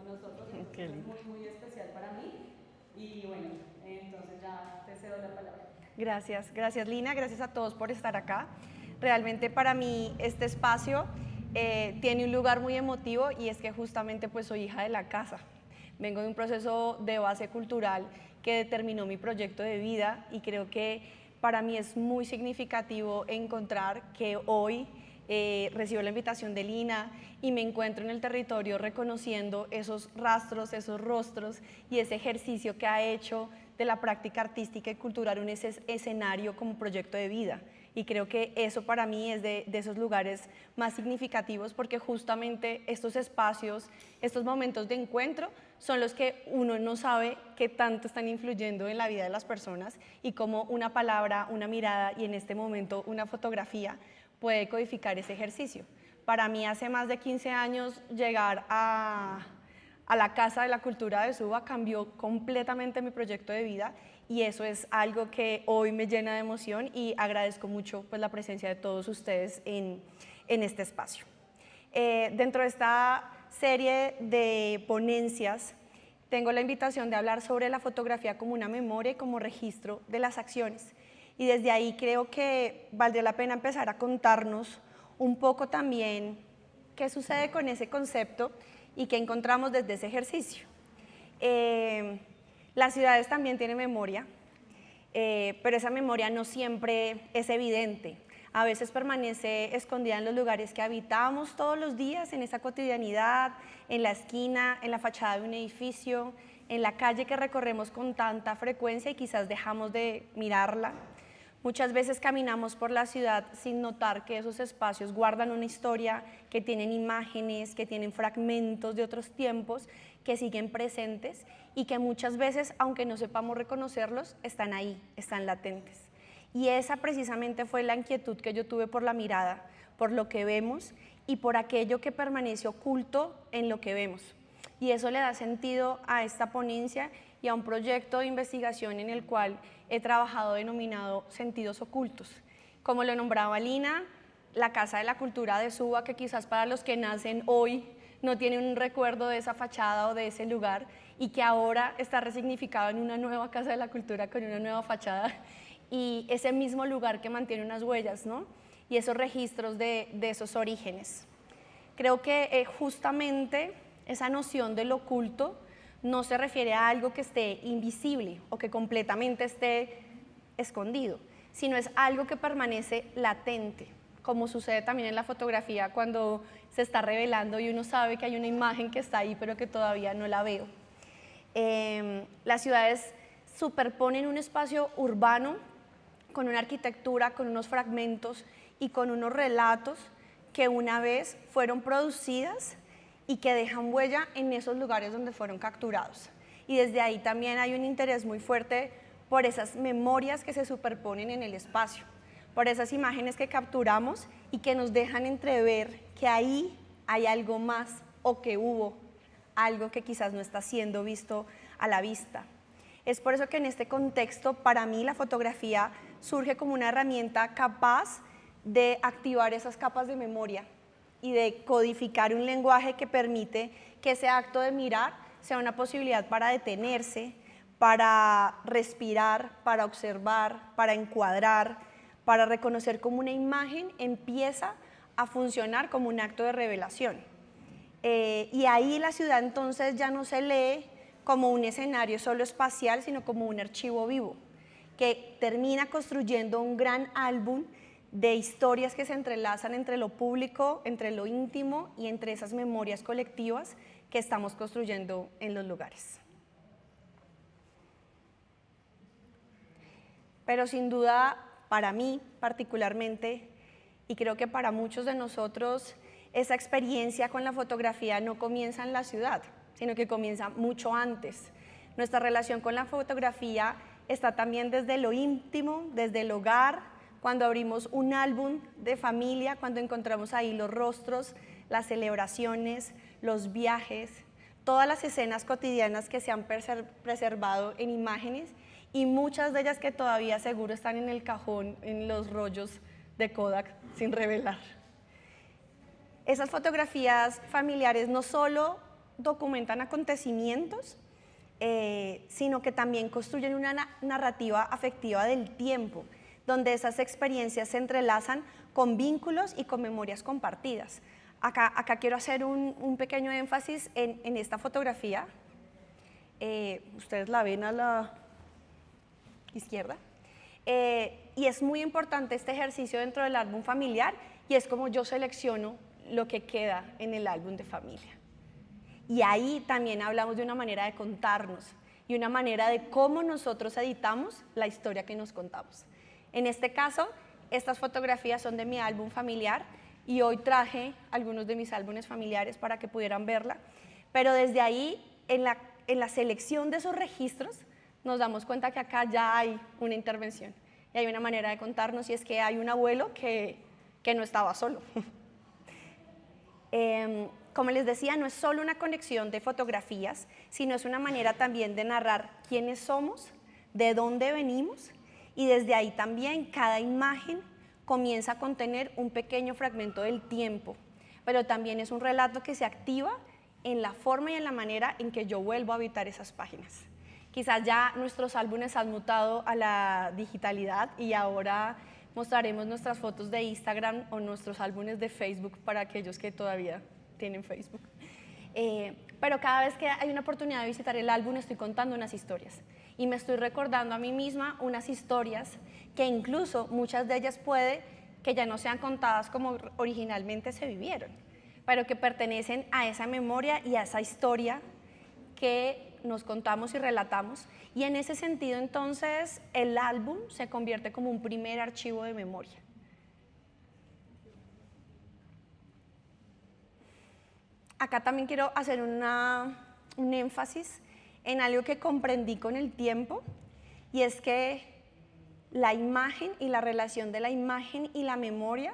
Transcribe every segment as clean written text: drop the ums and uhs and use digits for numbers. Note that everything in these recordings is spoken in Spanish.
con nosotros. Es un Qué proceso lindo. muy, muy especial para mí. Y bueno, entonces ya te cedo la palabra. Gracias, gracias Lina, gracias a todos por estar acá. Realmente para mí este espacio tiene un lugar muy emotivo y es que justamente pues soy hija de la casa. Vengo de un proceso de base cultural que determinó mi proyecto de vida y creo que para mí es muy significativo encontrar que hoy recibo la invitación de Lina y me encuentro en el territorio reconociendo esos rastros, esos rostros y ese ejercicio que ha hecho de la práctica artística y cultural un escenario como proyecto de vida. Y creo que eso para mí es de esos lugares más significativos porque justamente estos espacios, estos momentos de encuentro son los que uno no sabe qué tanto están influyendo en la vida de las personas y cómo una palabra, una mirada y en este momento una fotografía puede codificar ese ejercicio. Para mí hace más de 15 años llegar a la Casa de la Cultura de Suba cambió completamente mi proyecto de vida y eso es algo que hoy me llena de emoción y agradezco mucho pues, la presencia de todos ustedes en este espacio. Dentro de esta serie de ponencias tengo la invitación de hablar sobre la fotografía como una memoria y como registro de las acciones. Y desde ahí creo que valdría la pena empezar a contarnos un poco también qué sucede con ese concepto y qué encontramos desde ese ejercicio. Las ciudades también tienen memoria, pero esa memoria no siempre es evidente. A veces permanece escondida en los lugares que habitamos todos los días, en esa cotidianidad, en la esquina, en la fachada de un edificio, en la calle que recorremos con tanta frecuencia y quizás dejamos de mirarla. Muchas veces caminamos por la ciudad sin notar que esos espacios guardan una historia, que tienen imágenes, que tienen fragmentos de otros tiempos, que siguen presentes y que muchas veces, aunque no sepamos reconocerlos, están ahí, están latentes. Y esa precisamente fue la inquietud que yo tuve por la mirada, por lo que vemos y por aquello que permanece oculto en lo que vemos. Y eso le da sentido a esta ponencia y a un proyecto de investigación en el cual he trabajado denominado Sentidos Ocultos. Como lo nombraba Lina, la Casa de la Cultura de Suba, que quizás para los que nacen hoy no tienen un recuerdo de esa fachada o de ese lugar y que ahora está resignificado en una nueva Casa de la Cultura con una nueva fachada y ese mismo lugar que mantiene unas huellas, ¿no? Y esos registros de esos orígenes. Creo que justamente esa noción del oculto no se refiere a algo que esté invisible o que completamente esté escondido, sino es algo que permanece latente, como sucede también en la fotografía cuando se está revelando y uno sabe que hay una imagen que está ahí pero que todavía no la veo. Las ciudades superponen un espacio urbano con una arquitectura, con unos fragmentos y con unos relatos que una vez fueron producidas y que dejan huella en esos lugares donde fueron capturados. Y desde ahí también hay un interés muy fuerte por esas memorias que se superponen en el espacio, por esas imágenes que capturamos y que nos dejan entrever que ahí hay algo más o que hubo algo que quizás no está siendo visto a la vista. Es por eso que en este contexto, para mí, la fotografía surge como una herramienta capaz de activar esas capas de memoria y de codificar un lenguaje que permite que ese acto de mirar sea una posibilidad para detenerse, para respirar, para observar, para encuadrar, para reconocer cómo una imagen empieza a funcionar como un acto de revelación. Y ahí la ciudad entonces ya no se lee como un escenario solo espacial, sino como un archivo vivo, que termina construyendo un gran álbum de historias que se entrelazan entre lo público, entre lo íntimo y entre esas memorias colectivas que estamos construyendo en los lugares. Pero sin duda, para mí particularmente, y creo que para muchos de nosotros, esa experiencia con la fotografía no comienza en la ciudad, sino que comienza mucho antes. Nuestra relación con la fotografía está también desde lo íntimo, desde el hogar, cuando abrimos un álbum de familia, cuando encontramos ahí los rostros, las celebraciones, los viajes, todas las escenas cotidianas que se han preservado en imágenes y muchas de ellas que todavía seguro están en el cajón, en los rollos de Kodak sin revelar. Esas fotografías familiares no solo documentan acontecimientos, sino que también construyen una narrativa afectiva del tiempo, donde esas experiencias se entrelazan con vínculos y con memorias compartidas. Acá quiero hacer un pequeño énfasis en esta fotografía. Ustedes la ven a la izquierda. Y es muy importante este ejercicio dentro del álbum familiar, y es como yo selecciono lo que queda en el álbum de familia. Y ahí también hablamos de una manera de contarnos y una manera de cómo nosotros editamos la historia que nos contamos. En este caso, estas fotografías son de mi álbum familiar y hoy traje algunos de mis álbumes familiares para que pudieran verla, pero desde ahí, en la selección de esos registros, nos damos cuenta que acá ya hay una intervención y hay una manera de contarnos, y es que hay un abuelo que no estaba solo. Como les decía, no es solo una conexión de fotografías, sino es una manera también de narrar quiénes somos, de dónde venimos, y desde ahí también cada imagen comienza a contener un pequeño fragmento del tiempo, pero también es un relato que se activa en la forma y en la manera en que yo vuelvo a habitar esas páginas. Quizás ya nuestros álbumes han mutado a la digitalidad y ahora mostraremos nuestras fotos de Instagram o nuestros álbumes de Facebook para aquellos que todavía tienen Facebook. Pero cada vez que hay una oportunidad de visitar el álbum estoy contando unas historias y me estoy recordando a mí misma unas historias que incluso muchas de ellas puede que ya no sean contadas como originalmente se vivieron, pero que pertenecen a esa memoria y a esa historia que nos contamos y relatamos, y en ese sentido entonces el álbum se convierte como un primer archivo de memoria. Acá también quiero hacer un énfasis en algo que comprendí con el tiempo, y es que la imagen y la relación de la imagen y la memoria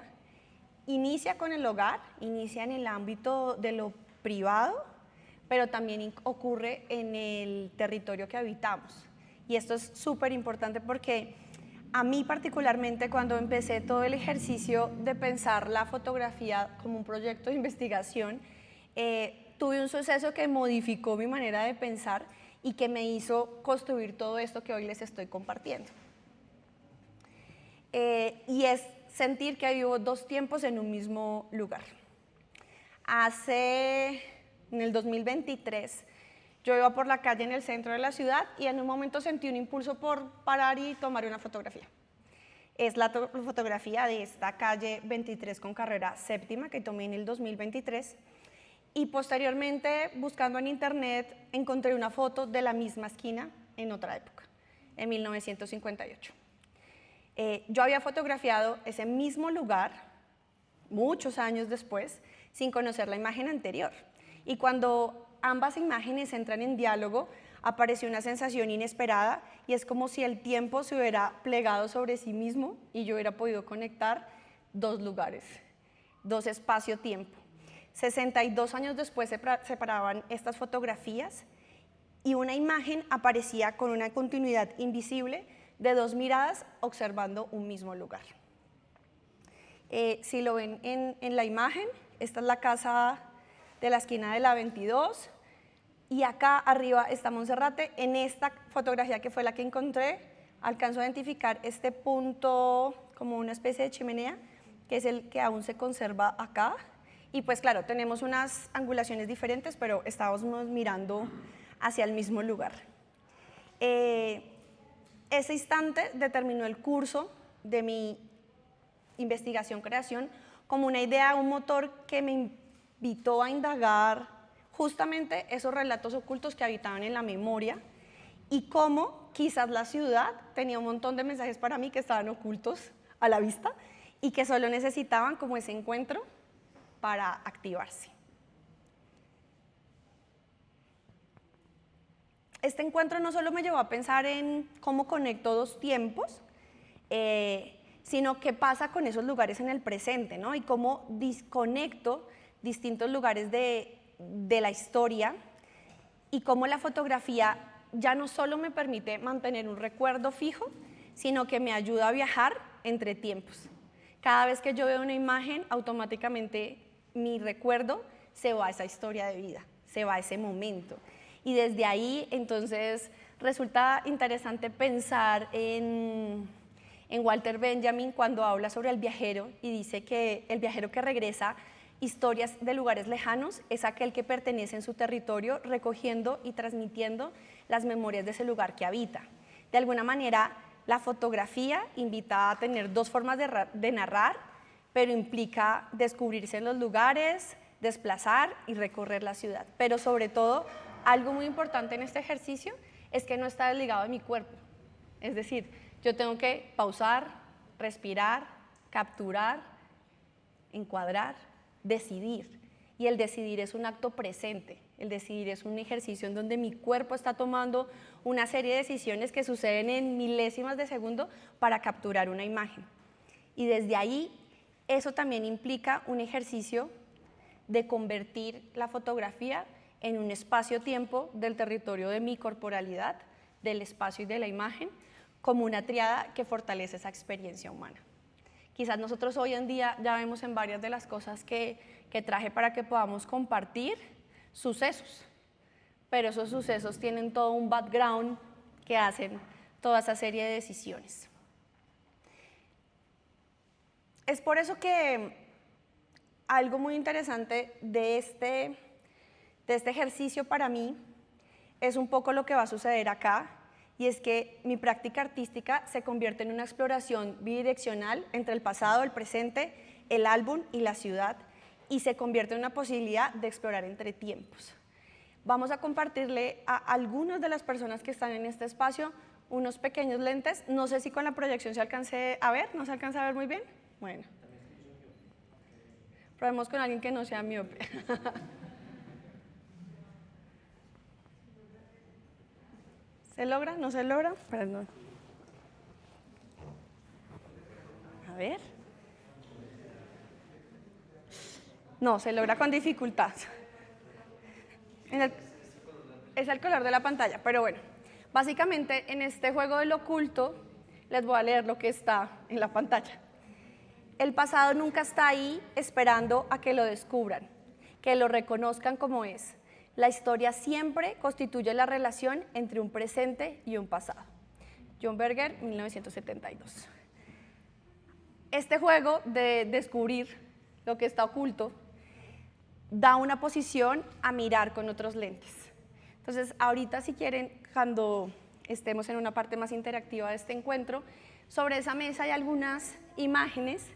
inicia con el hogar, inicia en el ámbito de lo privado, pero también ocurre en el territorio que habitamos. Y esto es súper importante porque a mí particularmente, cuando empecé todo el ejercicio de pensar la fotografía como un proyecto de investigación, tuve un suceso que modificó mi manera de pensar y que me hizo construir todo esto que hoy les estoy compartiendo. Y es sentir que hubo dos tiempos en un mismo lugar. En el 2023, yo iba por la calle en el centro de la ciudad y en un momento sentí un impulso por parar y tomar una fotografía. Es la fotografía de esta calle 23 con carrera séptima que tomé en el 2023, y posteriormente, buscando en internet, encontré una foto de la misma esquina en otra época, en 1958. Yo había fotografiado ese mismo lugar muchos años después, sin conocer la imagen anterior. Y cuando ambas imágenes entran en diálogo, apareció una sensación inesperada, y es como si el tiempo se hubiera plegado sobre sí mismo y yo hubiera podido conectar dos lugares, dos espacio-tiempo. 62 años después se separaban estas fotografías y una imagen aparecía con una continuidad invisible de dos miradas observando un mismo lugar. Si lo ven en la imagen, esta es la casa de la esquina de la 22, y acá arriba está Monserrate. En esta fotografía, que fue la que encontré, alcanzo a identificar este punto como una especie de chimenea, que es el que aún se conserva acá, y pues claro, tenemos unas angulaciones diferentes, pero estábamos mirando hacia el mismo lugar. Ese instante determinó el curso de mi investigación-creación como una idea, un motor que me invitó a indagar justamente esos relatos ocultos que habitaban en la memoria, y cómo quizás la ciudad tenía un montón de mensajes para mí que estaban ocultos a la vista y que solo necesitaban como ese encuentro para activarse. Este encuentro no solo me llevó a pensar en cómo conecto dos tiempos, sino qué pasa con esos lugares en el presente, ¿no? Y cómo desconecto distintos lugares de la historia, y cómo la fotografía ya no solo me permite mantener un recuerdo fijo, sino que me ayuda a viajar entre tiempos. Cada vez que yo veo una imagen, automáticamente mi recuerdo se va a esa historia de vida, se va ese momento. Y desde ahí, entonces, resulta interesante pensar en Walter Benjamin cuando habla sobre el viajero y dice que el viajero que regresa historias de lugares lejanos es aquel que pertenece en su territorio recogiendo y transmitiendo las memorias de ese lugar que habita. De alguna manera, la fotografía invita a tener dos formas de narrar, pero implica descubrirse en los lugares, desplazar y recorrer la ciudad. Pero sobre todo, algo muy importante en este ejercicio es que no está desligado de mi cuerpo. Es decir, yo tengo que pausar, respirar, capturar, encuadrar, decidir. Y el decidir es un acto presente. El decidir es un ejercicio en donde mi cuerpo está tomando una serie de decisiones que suceden en milésimas de segundo para capturar una imagen. Y desde ahí, eso también implica un ejercicio de convertir la fotografía en un espacio-tiempo del territorio de mi corporalidad, del espacio y de la imagen, como una tríada que fortalece esa experiencia humana. Quizás nosotros hoy en día ya vemos en varias de las cosas que traje para que podamos compartir sucesos, pero esos sucesos tienen todo un background que hacen toda esa serie de decisiones. Es por eso que algo muy interesante de este ejercicio para mí es un poco lo que va a suceder acá, y es que mi práctica artística se convierte en una exploración bidireccional entre el pasado, el presente, el álbum y la ciudad, y se convierte en una posibilidad de explorar entre tiempos. Vamos a compartirle a algunas de las personas que están en este espacio unos pequeños lentes. No sé si con la proyección se alcance a ver, ¿no se alcanza a ver muy bien? Bueno. Probemos con alguien que no sea miope. ¿Se logra? ¿No se logra? Perdón. A ver. No, se logra con dificultad. Es el color de la pantalla, pero bueno. Básicamente, en este juego del oculto, les voy a leer lo que está en la pantalla. El pasado nunca está ahí esperando a que lo descubran, que lo reconozcan como es. La historia siempre constituye la relación entre un presente y un pasado. John Berger, 1972. Este juego de descubrir lo que está oculto da una posición a mirar con otros lentes. Entonces, ahorita si quieren, cuando estemos en una parte más interactiva de este encuentro, sobre esa mesa hay algunas imágenes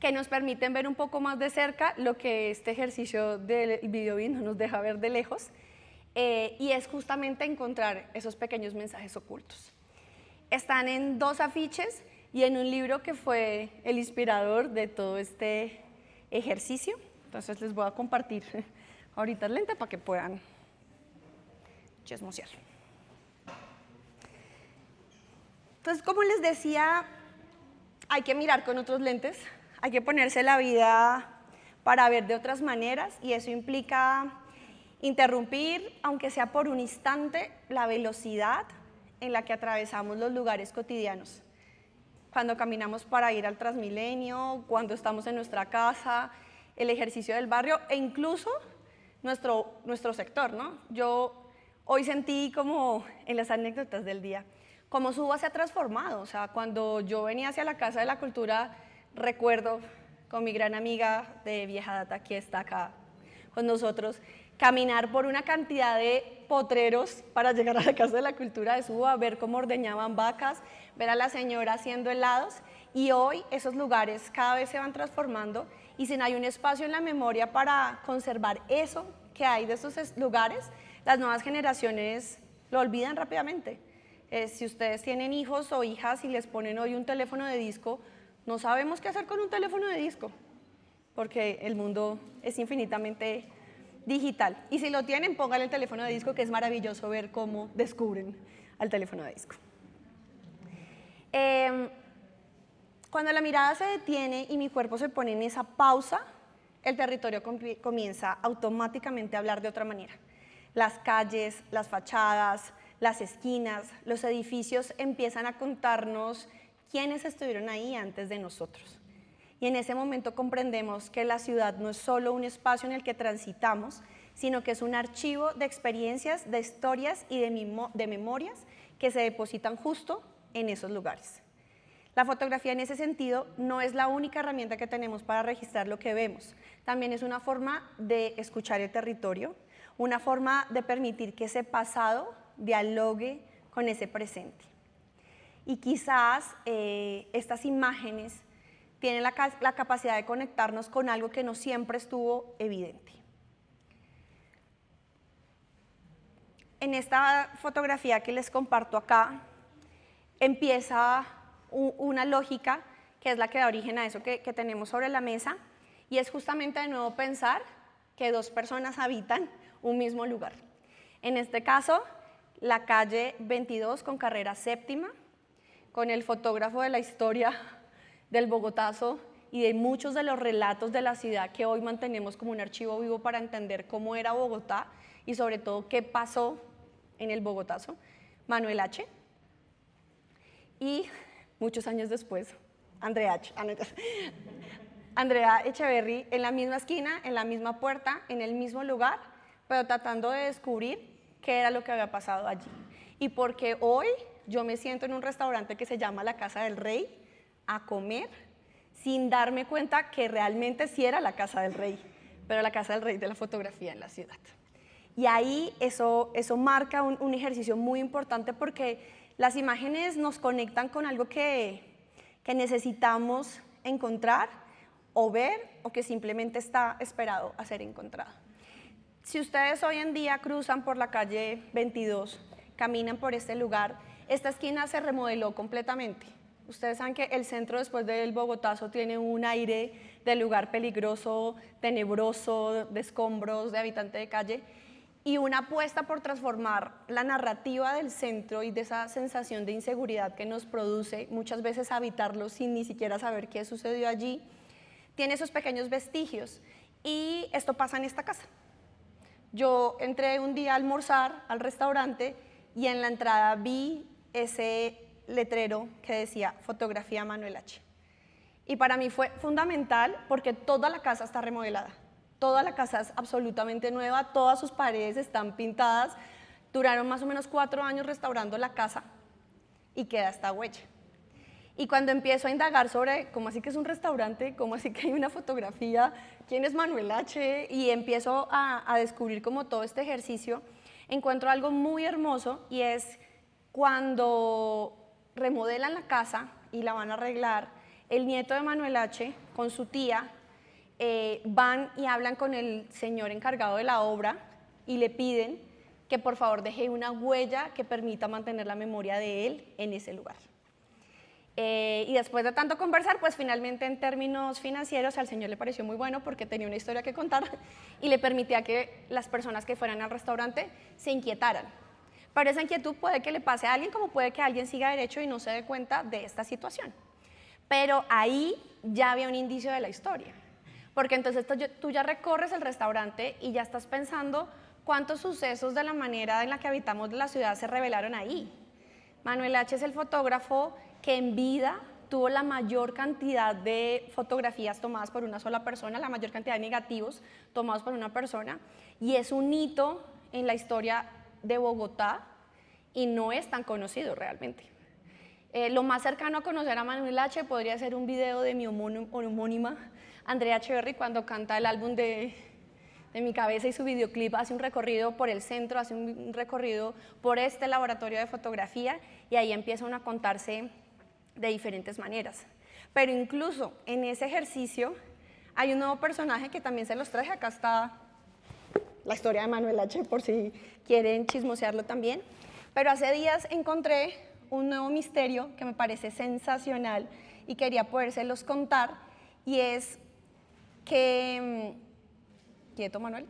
que nos permiten ver un poco más de cerca lo que este ejercicio del video no nos deja ver de lejos, y es justamente encontrar esos pequeños mensajes ocultos. Están en dos afiches y en un libro que fue el inspirador de todo este ejercicio. Entonces les voy a compartir ahorita el lente para que puedan chismosear. Entonces, como les decía, hay que mirar con otros lentes, hay que ponerse la vida para ver de otras maneras, y eso implica interrumpir, aunque sea por un instante, la velocidad en la que atravesamos los lugares cotidianos. Cuando caminamos para ir al Transmilenio, cuando estamos en nuestra casa, el ejercicio del barrio e incluso nuestro sector, ¿no? Yo hoy sentí como en las anécdotas del día, cómo Suba se ha transformado. O sea, cuando yo venía hacia la Casa de la Cultura, recuerdo con mi gran amiga de vieja data, que está acá con nosotros, caminar por una cantidad de potreros para llegar a la Casa de la Cultura de Suba, ver cómo ordeñaban vacas, ver a la señora haciendo helados, y hoy esos lugares cada vez se van transformando, y si no hay un espacio en la memoria para conservar eso que hay de esos lugares, las nuevas generaciones lo olvidan rápidamente. Si ustedes tienen hijos o hijas y les ponen hoy un teléfono de disco, no sabemos qué hacer con un teléfono de disco, porque el mundo es infinitamente digital. Y si lo tienen, pónganle el teléfono de disco, que es maravilloso ver cómo descubren al teléfono de disco. Cuando la mirada se detiene y mi cuerpo se pone en esa pausa, el territorio comienza automáticamente a hablar de otra manera. Las calles, las fachadas, las esquinas, los edificios empiezan a contarnos quiénes estuvieron ahí antes de nosotros. Y en ese momento comprendemos que la ciudad no es solo un espacio en el que transitamos, sino que es un archivo de experiencias, de historias y de memorias que se depositan justo en esos lugares. La fotografía en ese sentido no es la única herramienta que tenemos para registrar lo que vemos, también es una forma de escuchar el territorio, una forma de permitir que ese pasado dialogue con ese presente. Y quizás estas imágenes tienen la capacidad de conectarnos con algo que no siempre estuvo evidente. En esta fotografía que les comparto acá, empieza una lógica que es la que da origen a eso que tenemos sobre la mesa, y es justamente de nuevo pensar que dos personas habitan un mismo lugar. En este caso, la calle 22 con carrera séptima, con el fotógrafo de la historia del Bogotazo y de muchos de los relatos de la ciudad que hoy mantenemos como un archivo vivo para entender cómo era Bogotá y sobre todo qué pasó en el Bogotazo, Manuel H. Y muchos años después, Andrea Echeverry, en la misma esquina, en la misma puerta, en el mismo lugar, pero tratando de descubrir qué era lo que había pasado allí. Y porque hoy yo me siento en un restaurante que se llama La Casa del Rey a comer sin darme cuenta que realmente sí era la Casa del Rey, pero la Casa del Rey de la fotografía en la ciudad. Y ahí eso marca un ejercicio muy importante porque las imágenes nos conectan con algo que necesitamos encontrar o ver o que simplemente está esperado a ser encontrado. Si ustedes hoy en día cruzan por la calle 22, caminan por este lugar, esta esquina se remodeló completamente. Ustedes saben que el centro después del Bogotazo tiene un aire de lugar peligroso, tenebroso, de escombros, de habitante de calle, y una apuesta por transformar la narrativa del centro y de esa sensación de inseguridad que nos produce muchas veces habitarlo sin ni siquiera saber qué sucedió allí, tiene esos pequeños vestigios, y esto pasa en esta casa. Yo entré un día a almorzar al restaurante y en la entrada vi ese letrero que decía Fotografía Manuel H. Y para mí fue fundamental porque toda la casa está remodelada, toda la casa es absolutamente nueva, todas sus paredes están pintadas, duraron más o menos 4 años restaurando la casa y queda esta huella. Y cuando empiezo a indagar sobre cómo así que es un restaurante, cómo así que hay una fotografía, quién es Manuel H., y empiezo a descubrir como todo este ejercicio, encuentro algo muy hermoso, y es cuando remodelan la casa y la van a arreglar, el nieto de Manuel H. con su tía van y hablan con el señor encargado de la obra y le piden que por favor deje una huella que permita mantener la memoria de él en ese lugar. Y después de tanto conversar, pues finalmente en términos financieros al señor le pareció muy bueno porque tenía una historia que contar y le permitía que las personas que fueran al restaurante se inquietaran. Pero esa inquietud puede que le pase a alguien, como puede que alguien siga derecho y no se dé cuenta de esta situación. Pero ahí ya había un indicio de la historia, porque entonces tú ya recorres el restaurante y ya estás pensando cuántos sucesos de la manera en la que habitamos la ciudad se revelaron ahí. Manuel H. es el fotógrafo que en vida tuvo la mayor cantidad de fotografías tomadas por una sola persona, la mayor cantidad de negativos tomados por una persona, y es un hito en la historia de Bogotá y no es tan conocido realmente. Lo más cercano a conocer a Manuel H. podría ser un video de mi homónima Andrea Echeverry cuando canta el álbum de Mi Cabeza, y su videoclip hace un recorrido por el centro, hace un recorrido por este laboratorio de fotografía, y ahí empiezan a contarse de diferentes maneras. Pero incluso en ese ejercicio hay un nuevo personaje que también se los traje. Acá está la historia de Manuel H. por si quieren chismosearlo también. Pero hace días encontré un nuevo misterio que me parece sensacional y quería podérselos contar, y es que, quieto Manuel,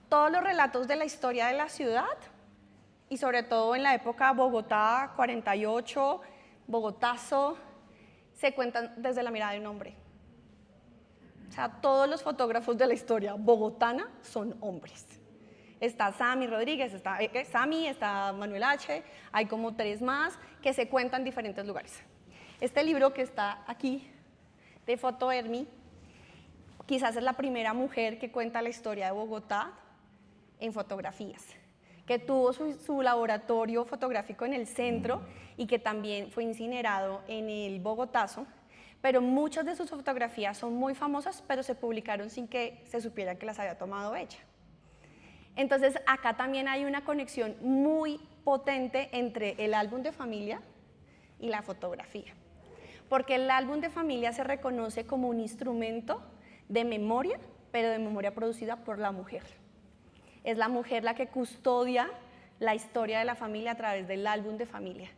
todos los relatos de la historia de la ciudad, y sobre todo en la época Bogotá 48, Bogotazo, se cuentan desde la mirada de un hombre. O sea, todos los fotógrafos de la historia bogotana son hombres. Está Sammy Rodríguez, está Sammy, está Manuel H., hay como 3 más que se cuentan en diferentes lugares. Este libro que está aquí, de Foto Hermi, quizás es la primera mujer que cuenta la historia de Bogotá en fotografías, que tuvo su laboratorio fotográfico en el centro y que también fue incinerado en el Bogotazo, pero muchas de sus fotografías son muy famosas, pero se publicaron sin que se supiera que las había tomado ella. Entonces, acá también hay una conexión muy potente entre el álbum de familia y la fotografía, porque el álbum de familia se reconoce como un instrumento de memoria, pero de memoria producida por la mujer. Es la mujer la que custodia la historia de la familia a través del álbum de familia.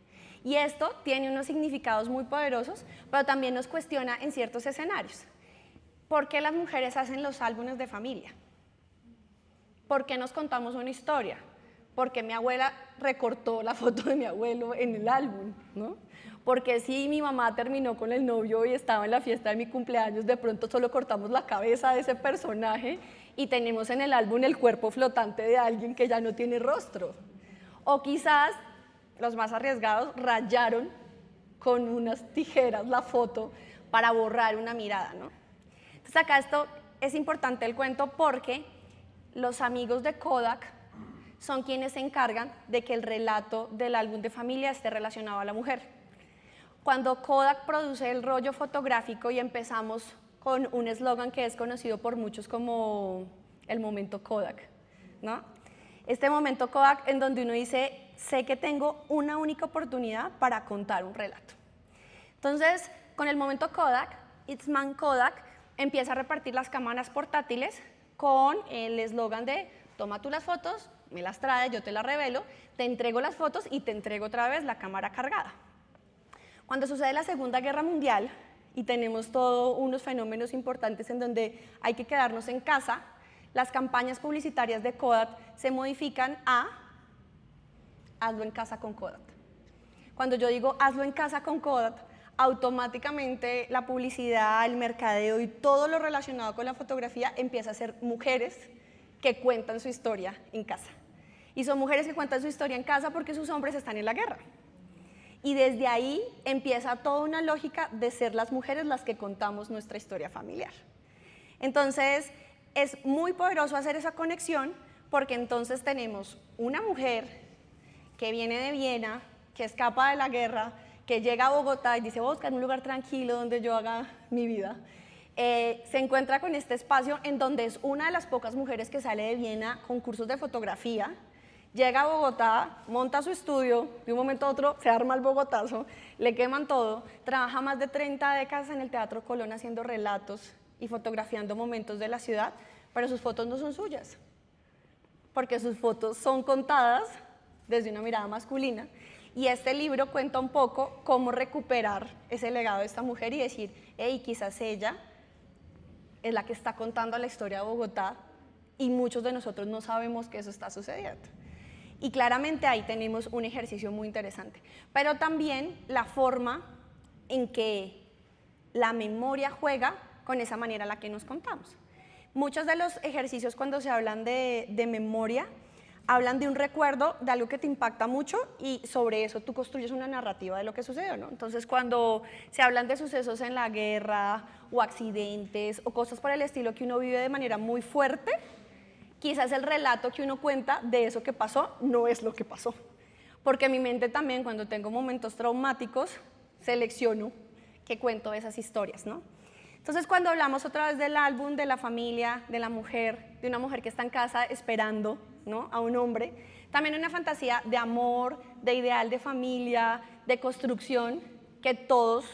Y esto tiene unos significados muy poderosos, pero también nos cuestiona en ciertos escenarios. ¿Por qué las mujeres hacen los álbumes de familia? ¿Por qué nos contamos una historia? Porque mi abuela recortó la foto de mi abuelo en el álbum, ¿no? Porque si mi mamá terminó con el novio y estaba en la fiesta de mi cumpleaños, de pronto solo cortamos la cabeza de ese personaje y tenemos en el álbum el cuerpo flotante de alguien que ya no tiene rostro. O quizás, los más arriesgados, rayaron con unas tijeras la foto para borrar una mirada, ¿no? Entonces acá esto es importante el cuento porque los amigos de Kodak son quienes se encargan de que el relato del álbum de familia esté relacionado a la mujer. Cuando Kodak produce el rollo fotográfico y empezamos con un eslogan que es conocido por muchos como el momento Kodak, ¿no? Este momento Kodak en donde uno dice, sé que tengo una única oportunidad para contar un relato. Entonces, con el momento Kodak, Eastman Kodak empieza a repartir las cámaras portátiles con el eslogan de toma tú las fotos, me las traes, yo te las revelo, te entrego las fotos y te entrego otra vez la cámara cargada. Cuando sucede la Segunda Guerra Mundial y tenemos todos unos fenómenos importantes en donde hay que quedarnos en casa, las campañas publicitarias de Kodak se modifican a hazlo en casa con Kodak. Cuando yo digo hazlo en casa con Kodak, automáticamente la publicidad, el mercadeo y todo lo relacionado con la fotografía empieza a ser mujeres que cuentan su historia en casa. Y son mujeres que cuentan su historia en casa porque sus hombres están en la guerra. Y desde ahí empieza toda una lógica de ser las mujeres las que contamos nuestra historia familiar. Entonces, es muy poderoso hacer esa conexión porque entonces tenemos una mujer que viene de Viena, que escapa de la guerra, que llega a Bogotá y dice, voy a buscar un lugar tranquilo donde yo haga mi vida. Se encuentra con este espacio en donde es una de las pocas mujeres que sale de Viena con cursos de fotografía, llega a Bogotá, monta su estudio, de un momento a otro se arma el Bogotazo, le queman todo, trabaja más de 30 décadas en el Teatro Colón haciendo relatos y fotografiando momentos de la ciudad, pero sus fotos no son suyas, porque sus fotos son contadas desde una mirada masculina. Y este libro cuenta un poco cómo recuperar ese legado de esta mujer y decir, hey, quizás ella es la que está contando la historia de Bogotá y muchos de nosotros no sabemos que eso está sucediendo. Y claramente ahí tenemos un ejercicio muy interesante. Pero también la forma en que la memoria juega con esa manera en la que nos contamos. Muchos de los ejercicios cuando se hablan de memoria, hablan de un recuerdo, de algo que te impacta mucho y sobre eso tú construyes una narrativa de lo que sucedió, ¿no? Entonces, cuando se hablan de sucesos en la guerra o accidentes o cosas por el estilo que uno vive de manera muy fuerte, quizás el relato que uno cuenta de eso que pasó no es lo que pasó. Porque mi mente también, cuando tengo momentos traumáticos, selecciono qué cuento de esas historias, ¿no? Entonces, cuando hablamos otra vez del álbum, de la familia, de la mujer, de una mujer que está en casa esperando, ¿no?, a un hombre, también hay una fantasía de amor, de ideal de familia, de construcción que todos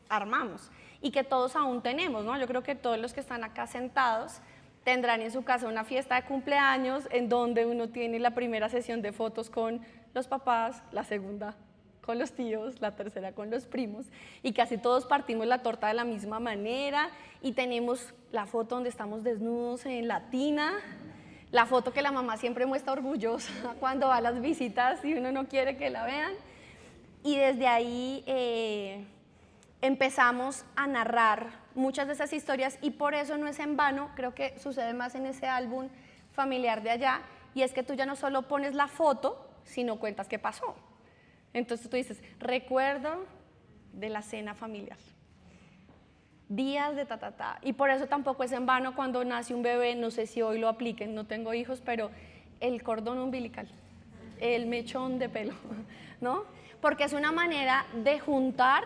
armamos y que todos aún tenemos, ¿no? Yo creo que todos los que están acá sentados tendrán en su casa una fiesta de cumpleaños en donde uno tiene la primera sesión de fotos con los papás, la segunda con los tíos, la tercera con los primos, y casi todos partimos la torta de la misma manera y tenemos la foto donde estamos desnudos en la tina, la foto que la mamá siempre muestra orgullosa cuando va a las visitas y uno no quiere que la vean. Y desde ahí empezamos a narrar muchas de esas historias y por eso no es en vano, creo que sucede más en ese álbum familiar de allá, y es que tú ya no solo pones la foto, sino cuentas qué pasó. Entonces tú dices, recuerdo de la cena familiar. días de ta. Y por eso tampoco es en vano cuando nace un bebé, no sé si hoy lo apliquen, no tengo hijos, pero el cordón umbilical, el mechón de pelo, ¿no? Porque es una manera de juntar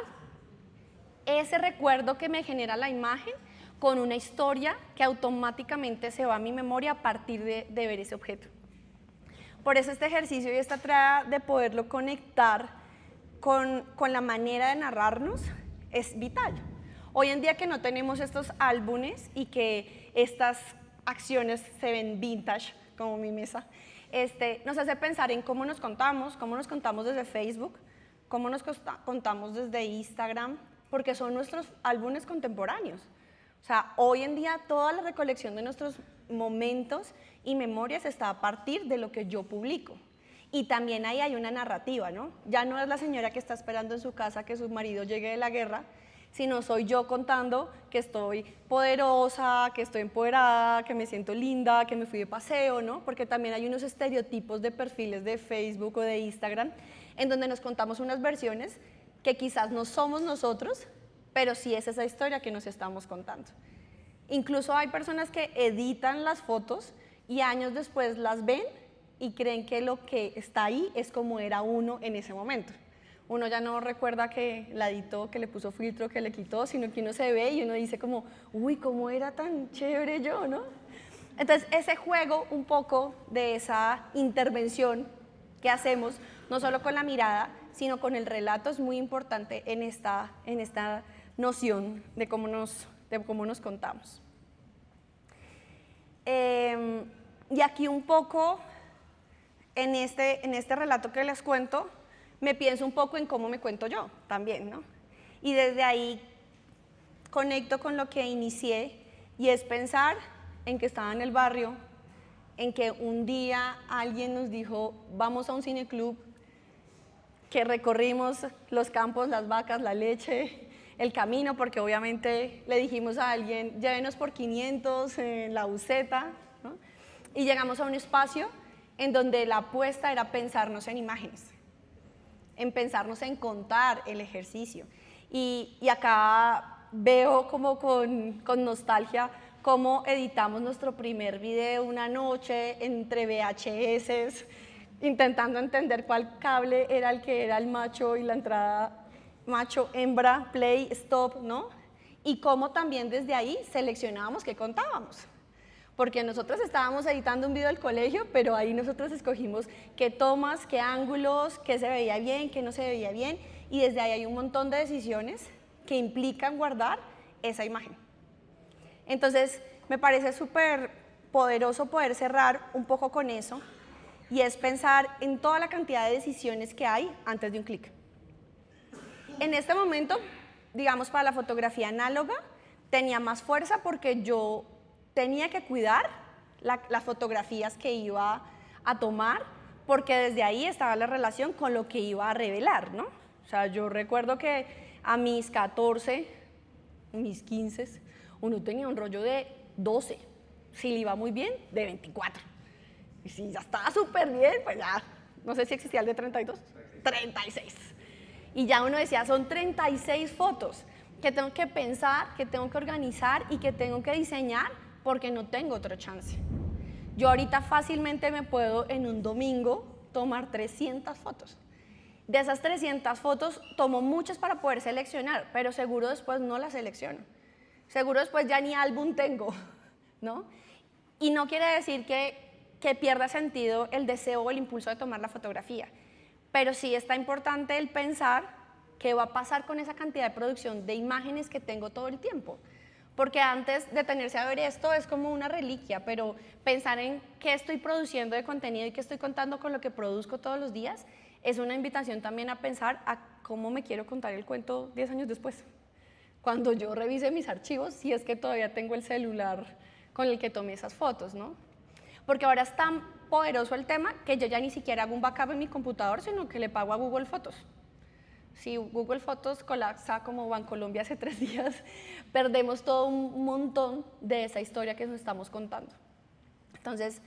ese recuerdo que me genera la imagen con una historia que automáticamente se va a mi memoria a partir de ver ese objeto. Por eso este ejercicio y esta tarea de poderlo conectar con la manera de narrarnos es vital. Hoy en día que no tenemos estos álbumes y que estas acciones se ven vintage, como mi mesa, nos hace pensar en cómo nos contamos desde Facebook, cómo nos contamos desde Instagram, porque son nuestros álbumes contemporáneos. O sea, hoy en día toda la recolección de nuestros momentos y memorias está a partir de lo que yo publico. Y también ahí hay una narrativa, ¿no? Ya no es la señora que está esperando en su casa que su marido llegue de la guerra, sino soy yo contando que estoy poderosa, que estoy empoderada, que me siento linda, que me fui de paseo, ¿no? Porque también hay unos estereotipos de perfiles de Facebook o de Instagram en donde nos contamos unas versiones que quizás no somos nosotros, pero sí es esa historia que nos estamos contando. Incluso hay personas que editan las fotos y años después las ven y creen que lo que está ahí es como era uno en ese momento. Uno ya no recuerda que la editó, que le puso filtro, que le quitó, sino que uno se ve y uno dice como, uy, cómo era tan chévere yo, ¿no? Entonces, ese juego un poco de esa intervención que hacemos, no solo con la mirada, sino con el relato, es muy importante en esta noción de cómo nos contamos. Y aquí un poco, en este relato que les cuento, me pienso un poco en cómo me cuento yo también, ¿no? Y desde ahí conecto con lo que inicié, y es pensar en que estaba en el barrio, en que un día alguien nos dijo, vamos a un cineclub, que recorrimos los campos, las vacas, la leche, el camino, porque obviamente le dijimos a alguien, llévenos por 500 en la buseta, ¿no? Y llegamos a un espacio en donde la apuesta era pensarnos en imágenes, en pensarnos en contar el ejercicio. Y acá veo como con nostalgia cómo editamos nuestro primer video una noche entre VHS, intentando entender cuál cable era el que era el macho y la entrada macho, hembra, play, stop, ¿no? Y cómo también desde ahí seleccionábamos qué contábamos. Porque nosotros estábamos editando un video del colegio, pero ahí nosotros escogimos qué tomas, qué ángulos, qué se veía bien, qué no se veía bien, y desde ahí hay un montón de decisiones que implican guardar esa imagen. Entonces, me parece súper poderoso poder cerrar un poco con eso, y es pensar en toda la cantidad de decisiones que hay antes de un clic. En este momento, digamos, para la fotografía análoga, tenía más fuerza porque yo tenía que cuidar las fotografías que iba a tomar, porque desde ahí estaba la relación con lo que iba a revelar, ¿no? O sea, yo recuerdo que a mis 14, mis 15, uno tenía un rollo de 12, si le iba muy bien, de 24. Y si ya estaba súper bien, pues ya, no sé si existía el de 32, 36. Y ya uno decía, son 36 fotos que tengo que pensar, que tengo que organizar y que tengo que diseñar porque no tengo otro chance. Yo ahorita fácilmente me puedo en un domingo tomar 300 fotos. De esas 300 fotos tomo muchas para poder seleccionar, pero seguro después no las selecciono. Seguro después ya ni álbum tengo, ¿no? Y no quiere decir que pierda sentido el deseo o el impulso de tomar la fotografía, pero sí está importante el pensar qué va a pasar con esa cantidad de producción de imágenes que tengo todo el tiempo. Porque antes de tenerse a ver esto es como una reliquia, pero pensar en qué estoy produciendo de contenido y qué estoy contando con lo que produzco todos los días es una invitación también a pensar a cómo me quiero contar el cuento 10 años después. Cuando yo revise mis archivos, si es que todavía tengo el celular con el que tomé esas fotos, ¿no? Porque ahora es tan poderoso el tema que yo ya ni siquiera hago un backup en mi computador, sino que le pago a Google Fotos. Si Google Fotos colapsa como Bancolombia hace 3 días, perdemos todo un montón de esa historia que nos estamos contando. Entonces,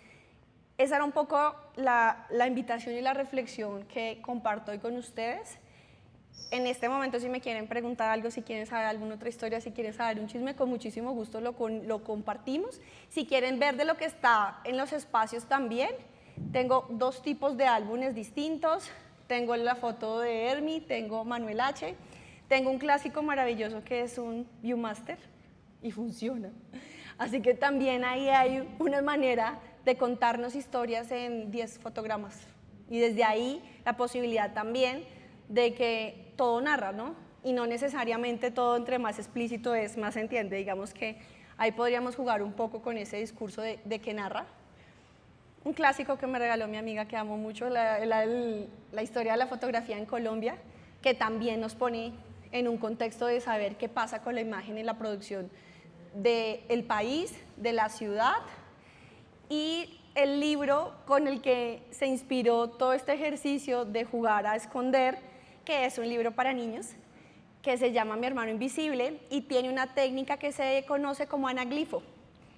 esa era un poco la invitación y la reflexión que comparto hoy con ustedes. En este momento, si me quieren preguntar algo, si quieren saber alguna otra historia, si quieren saber un chisme, con muchísimo gusto lo compartimos. Si quieren ver de lo que está en los espacios también, tengo 2 tipos de álbumes distintos. Tengo la foto de Hermi, tengo Manuel H., tengo un clásico maravilloso que es un Viewmaster y funciona. Así que también ahí hay una manera de contarnos historias en 10 fotogramas. Y desde ahí la posibilidad también de que todo narra, ¿no? Y no necesariamente todo entre más explícito es más se entiende. Digamos que ahí podríamos jugar un poco con ese discurso de que narra. Un clásico que me regaló mi amiga que amo mucho, la historia de la fotografía en Colombia, que también nos pone en un contexto de saber qué pasa con la imagen en la producción del país, de la ciudad, y el libro con el que se inspiró todo este ejercicio de jugar a esconder, que es un libro para niños, que se llama Mi hermano invisible y tiene una técnica que se conoce como anaglifo.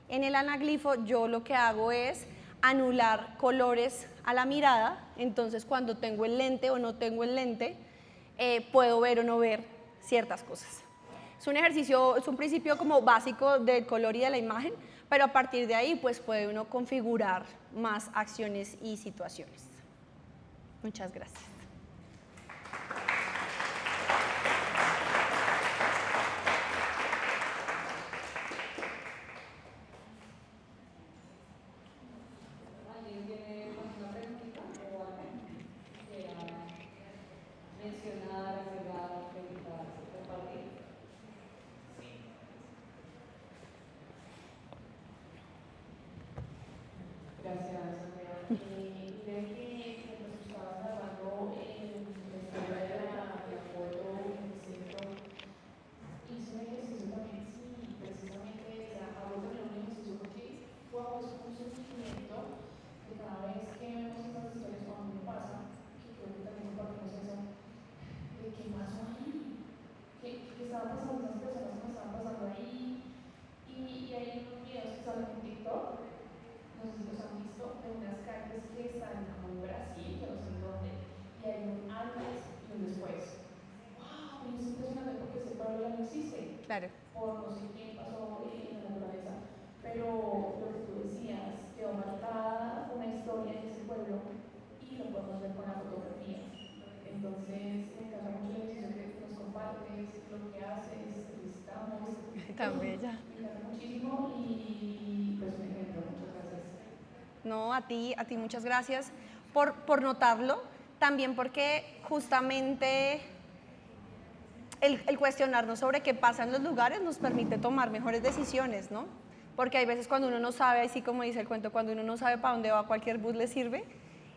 En el anaglifo yo lo que hago es anular colores a la mirada, entonces cuando tengo el lente o no tengo el lente, puedo ver o no ver ciertas cosas. Es un ejercicio, es un principio como básico del color y de la imagen, pero a partir de ahí pues puede uno configurar más acciones y situaciones. Muchas gracias. ¿Alguien tiene una preguntita o algo que quiera mencionar, agregar, preguntar, compartir? Gracias, Andrea. Creo que cuando tú estabas hablando en la historia de la foto en el centro, hice un ejercicio también, sí, precisamente, hago también un ejercicio porque wow, es un sentimiento de cada vez que vemos estas historias, o a mí me pasa, que creo que también compartimos eso, de qué pasó ahí, qué estaba pasando esas personas que estaban pasando ahí, y hay unos videos que salen en TikTok, no sé si los han visto, de unas calles que están como en Brasil, que no sé en dónde, y hay un antes y un después. ¡Wow! Y es impresionante porque ese pueblo ya no existe. Claro. Por no sé quién pasó en la naturaleza. Pero lo que tú decías, quedó marcada una historia en ese pueblo y lo podemos ver con la fotografía. Entonces, me encanta mucho el ejercicio que nos compartes, lo que haces, felicitamos. Tan bella. Me encanta muchísimo y pues un ejemplo, muchas gracias. No, a ti muchas gracias por notarlo, también porque justamente el cuestionarnos sobre qué pasa en los lugares nos permite tomar mejores decisiones, ¿no? Porque hay veces cuando uno no sabe, así como dice el cuento, cuando uno no sabe para dónde va, cualquier bus le sirve.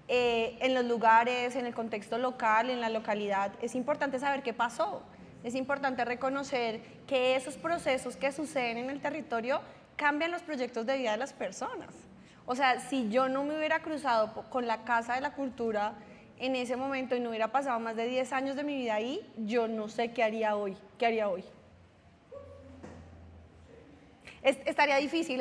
En los lugares, en el contexto local, en la localidad, es importante saber qué pasó. Es importante reconocer que esos procesos que suceden en el territorio cambian los proyectos de vida de las personas. O sea, si yo no me hubiera cruzado con la Casa de la Cultura en ese momento y no hubiera pasado más de 10 años de mi vida ahí, yo no sé qué haría hoy. ¿Qué haría hoy? Estaría difícil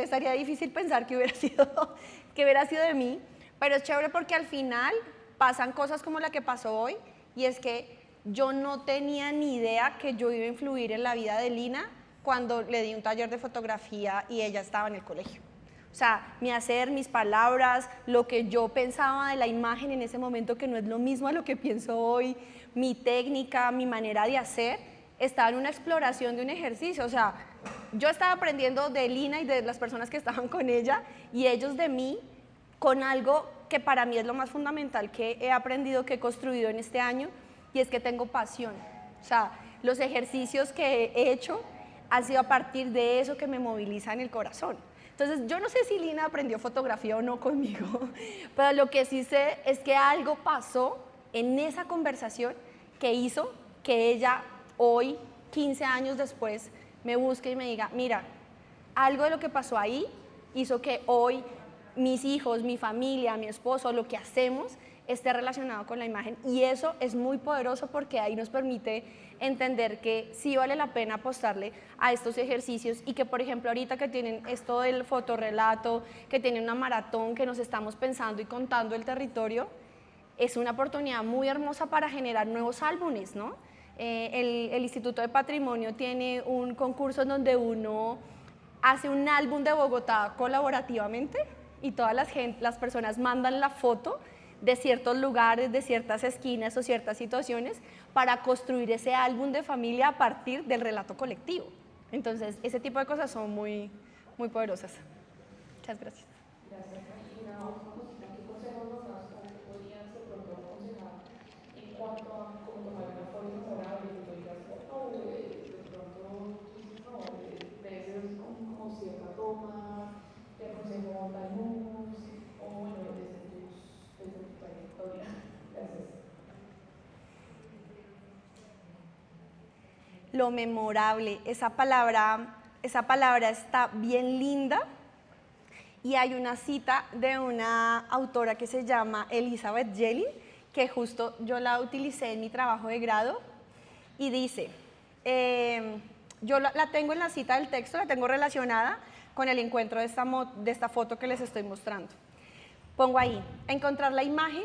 pensar que hubiera sido de mí, pero es chévere porque al final pasan cosas como la que pasó hoy, y es que yo no tenía ni idea que yo iba a influir en la vida de Lina cuando le di un taller de fotografía y ella estaba en el colegio. O sea, mi hacer, mis palabras, lo que yo pensaba de la imagen en ese momento, que no es lo mismo a lo que pienso hoy, mi técnica, mi manera de hacer, estaba en una exploración de un ejercicio. O sea, yo estaba aprendiendo de Lina y de las personas que estaban con ella, y ellos de mí, con algo que para mí es lo más fundamental que he aprendido, que he construido en este año, y es que tengo pasión. O sea, los ejercicios que he hecho han sido a partir de eso que me moviliza en el corazón. Entonces, yo no sé si Lina aprendió fotografía o no conmigo, pero lo que sí sé es que algo pasó en esa conversación que hizo que ella hoy, 15 años después, me busque y me diga, mira, algo de lo que pasó ahí hizo que hoy mis hijos, mi familia, mi esposo, lo que hacemos esté relacionado con la imagen, y eso es muy poderoso porque ahí nos permite entender que sí vale la pena apostarle a estos ejercicios, y que por ejemplo ahorita que tienen esto del fotorrelato, que tienen una maratón, que nos estamos pensando y contando el territorio, es una oportunidad muy hermosa para generar nuevos álbumes, ¿no? el Instituto de Patrimonio tiene un concurso en donde uno hace un álbum de Bogotá colaborativamente y todas las personas mandan la foto de ciertos lugares, de ciertas esquinas o ciertas situaciones para construir ese álbum de familia a partir del relato colectivo. Entonces, ese tipo de cosas son muy, muy poderosas. Muchas gracias. Gracias. Y una última cosita, ¿qué consejos nos das o qué podrías de pronto aconsejar en cuanto a cómo tomar una foto memorable? Que tú digas, oh, de pronto tú dices, no, debe ser como cierta toma, te aconsejo tal luz, o bueno, desde tu trayectoria. Gracias. Lo memorable, esa palabra está bien linda. Y hay una cita de una autora que se llama Elizabeth Jelly, que justo yo la utilicé en mi trabajo de grado, y dice, yo la tengo en la cita del texto, la tengo relacionada con el encuentro de esta foto que les estoy mostrando. Pongo ahí, encontrar la imagen,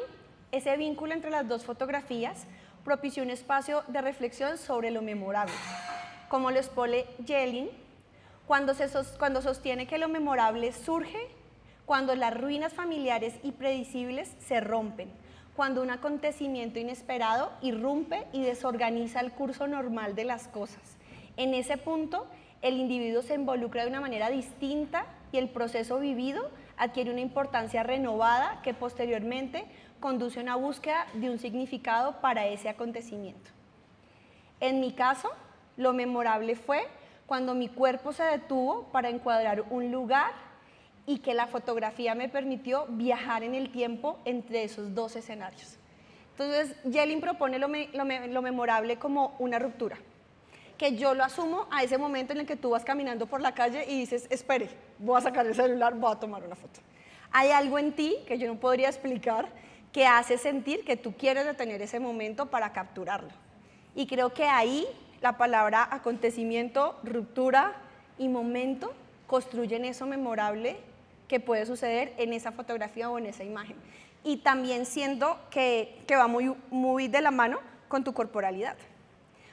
ese vínculo entre las dos fotografías, propició un espacio de reflexión sobre lo memorable. Como lo expone Jelly, cuando sostiene que lo memorable surge cuando las ruinas familiares y predecibles se rompen, cuando un acontecimiento inesperado irrumpe y desorganiza el curso normal de las cosas. En ese punto, el individuo se involucra de una manera distinta y el proceso vivido adquiere una importancia renovada que posteriormente conduce a una búsqueda de un significado para ese acontecimiento. En mi caso, lo memorable fue cuando mi cuerpo se detuvo para encuadrar un lugar y que la fotografía me permitió viajar en el tiempo entre esos dos escenarios. Entonces, Yelin propone lo memorable como una ruptura, que yo lo asumo a ese momento en el que tú vas caminando por la calle y dices, espere, voy a sacar el celular, voy a tomar una foto. Hay algo en ti que yo no podría explicar que hace sentir que tú quieres detener ese momento para capturarlo. Y creo que ahí la palabra acontecimiento, ruptura y momento construyen eso memorable que puede suceder en esa fotografía o en esa imagen. Y también siento que va muy de la mano con tu corporalidad,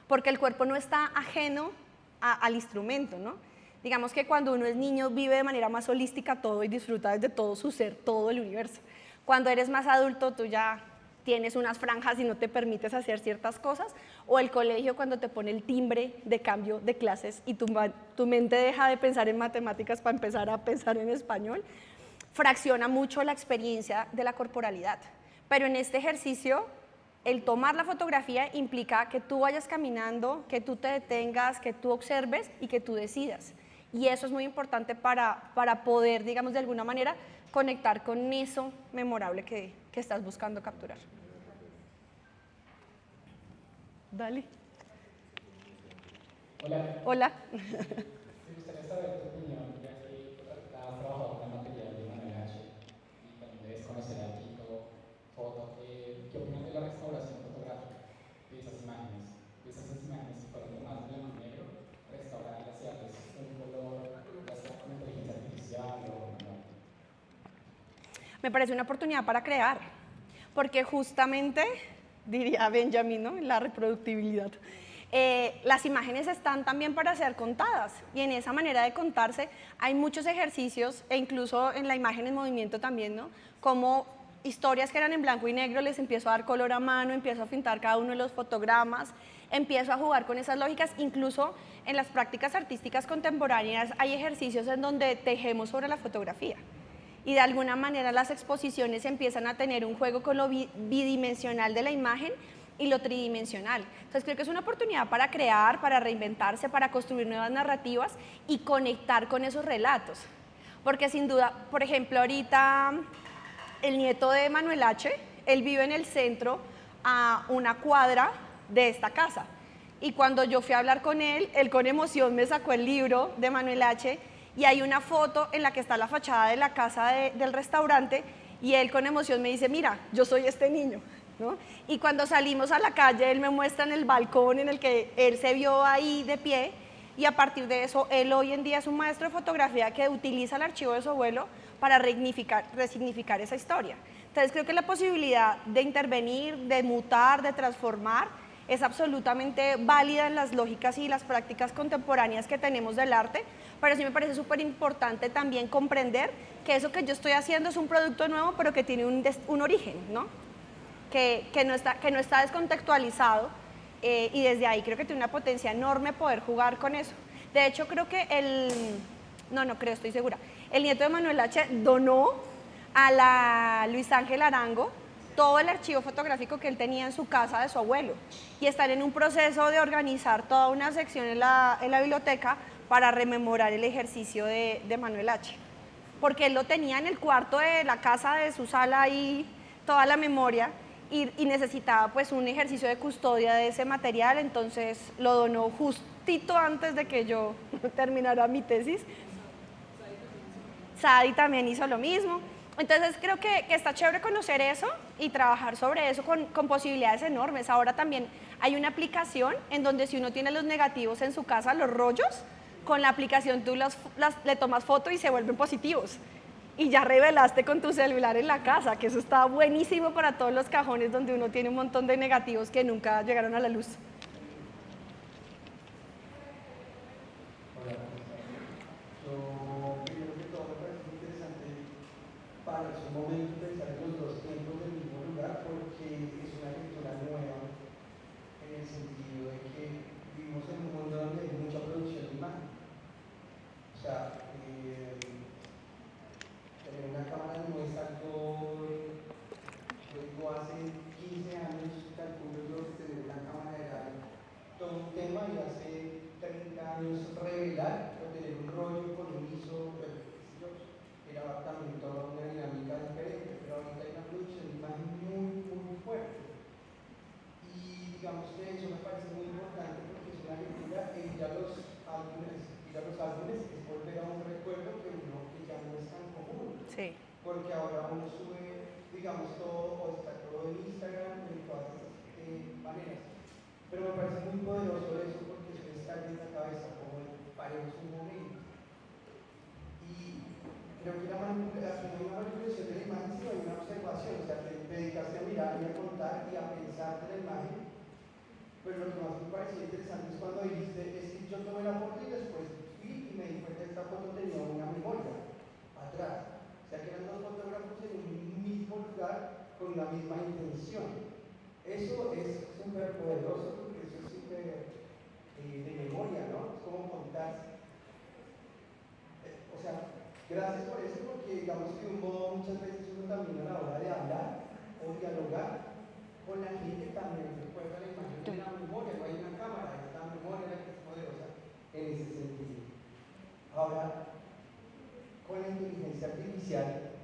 porque el cuerpo no está ajeno al instrumento, ¿no? Digamos que cuando uno es niño vive de manera más holística todo y disfruta desde todo su ser, todo el universo. Cuando eres más adulto tú ya tienes unas franjas y no te permites hacer ciertas cosas, o el colegio cuando te pone el timbre de cambio de clases y tu mente deja de pensar en matemáticas para empezar a pensar en español, fracciona mucho la experiencia de la corporalidad. Pero en este ejercicio, el tomar la fotografía implica que tú vayas caminando, que tú te detengas, que tú observes y que tú decidas. Y eso es muy importante para poder, digamos, de alguna manera, conectar con eso memorable que estás buscando capturar. Dale. Hola. Hola. Me gustaría saber tu opinión, ya que has trabajado con el material de Manuel H. y también debes conocer a Tito, Foto. ¿Qué opinas de la restauración fotográfica de esas imágenes? De esas imágenes que fueron tomadas en blanco y negro, restaurarlas y darles un color, ya sea con inteligencia artificial o manual. Me parece una oportunidad para crear, porque justamente, diría Benjamin, ¿no?, la reproductibilidad. Las imágenes están también para ser contadas y en esa manera de contarse hay muchos ejercicios e incluso en la imagen en movimiento también, ¿no?, como historias que eran en blanco y negro les empiezo a dar color a mano, empiezo a pintar cada uno de los fotogramas, empiezo a jugar con esas lógicas. Incluso en las prácticas artísticas contemporáneas hay ejercicios en donde tejemos sobre la fotografía y de alguna manera las exposiciones empiezan a tener un juego con lo bidimensional de la imagen y lo tridimensional. Entonces creo que es una oportunidad para crear, para reinventarse, para construir nuevas narrativas y conectar con esos relatos. Porque sin duda, por ejemplo, ahorita el nieto de Manuel H., él vive en el centro a una cuadra de esta casa. Y cuando yo fui a hablar con él con emoción me sacó el libro de Manuel H., y hay una foto en la que está la fachada de la casa del restaurante y él con emoción me dice, mira, yo soy este niño, ¿no? Y cuando salimos a la calle, él me muestra en el balcón en el que él se vio ahí de pie y a partir de eso, él hoy en día es un maestro de fotografía que utiliza el archivo de su abuelo para resignificar esa historia. Entonces creo que la posibilidad de intervenir, de mutar, de transformar, es absolutamente válida en las lógicas y las prácticas contemporáneas que tenemos del arte, pero sí me parece súper importante también comprender que eso que yo estoy haciendo es un producto nuevo, pero que tiene un origen, ¿no? Que no está descontextualizado, y desde ahí creo que tiene una potencia enorme poder jugar con eso. De hecho, creo que estoy segura, el nieto de Manuel H. donó a la Luis Ángel Arango todo el archivo fotográfico que él tenía en su casa de su abuelo, y están en un proceso de organizar toda una sección en la biblioteca para rememorar el ejercicio de Manuel H., porque él lo tenía en el cuarto de la casa de su sala ahí, toda la memoria, y necesitaba pues un ejercicio de custodia de ese material, entonces lo donó justito antes de que yo terminara mi tesis. Sadi también hizo lo mismo. Entonces creo que está chévere conocer eso y trabajar sobre eso con posibilidades enormes. Ahora también hay una aplicación en donde si uno tiene los negativos en su casa, los rollos, con la aplicación tú le tomas foto y se vuelven positivos. Y ya revelaste con tu celular en la casa, que eso está buenísimo para todos los cajones donde uno tiene un montón de negativos que nunca llegaron a la luz. Hola, yo primero que todo me parece interesante para su momento pensar en los dos tiempos del mismo lugar, porque es una lectura nueva en el sentido de que vivimos en un mundo donde hay mucha producción de imagen. O sea, tener una cámara no es algo, yo hace 15 años calculo yo que tener una cámara era todo un tema, y hace 30 años revelar o tener un rollo con un ISO, era también toda una dinámica diferente, pero ahorita hay una producción de imagen muy fuerte. Y digamos que eso me parece muy importante porque es una lectura, ir a los álbumes es volver a un recuerdo que ya no es tan común. Sí. Porque ahora uno sube, digamos, todo, o está todo en Instagram, en todas esas maneras. Pero me parece muy poderoso eso porque eso está en la cabeza, como paremos un momento. Y creo que la manipulación no hay una manipulación de la imagen, sino hay una observación, o sea, te dedicaste a mirar y a contar y a pensar de la imagen. Pero lo que más me pareció interesante es cuando dijiste, es que yo tomé la foto y después fui y me di cuenta que esta foto tenía una memoria atrás. O sea, que eran dos fotógrafos en un mismo lugar con la misma intención. Eso es súper poderoso porque eso es súper de memoria, ¿no? Es como contar. O sea, gracias por eso, porque digamos que muchas veces uno también a la hora de hablar o dialogar con la gente también recuerda la imagen de la memoria, no hay una cámara, es la memoria la que es poderosa en ese sentido. Ahora, con la inteligencia artificial,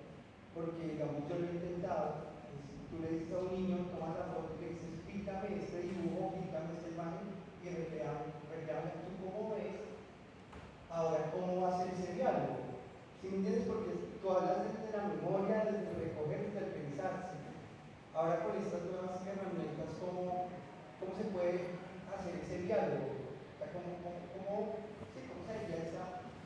porque digamos yo lo he intentado, tú le dices a un niño, tomas la foto y le dices, píntame este dibujo, píntame esta imagen, y recreame, ¿tú cómo ves? Ahora, ¿cómo va a ser ese diálogo? ¿Sí me entiendes? Porque tú hablas desde la memoria, desde el recoger, desde el pensar, ¿sí? Ahora con estas nuevas herramientas, ¿cómo se puede hacer ese diálogo? O sea, ¿cómo sería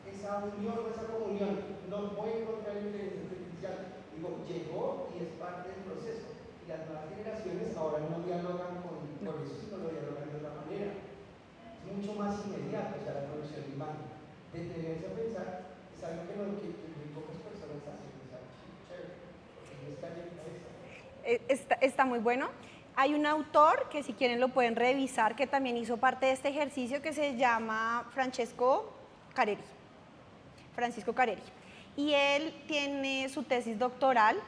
esa unión o esa comunión? No voy en contra de la inteligencia artificial, digo, llegó y es parte del proceso. Y las nuevas generaciones ahora no dialogan con eso, sino lo dialogan de otra manera. Es mucho más inmediato, o sea, la producción de imagen. Detenerse a pensar es algo que muy pocas personas hacen, es algo chévere, porque no está en la cabeza. Está muy bueno. Hay un autor que si quieren lo pueden revisar, que también hizo parte de este ejercicio, que se llama Francisco Careri. Y él tiene su tesis doctoral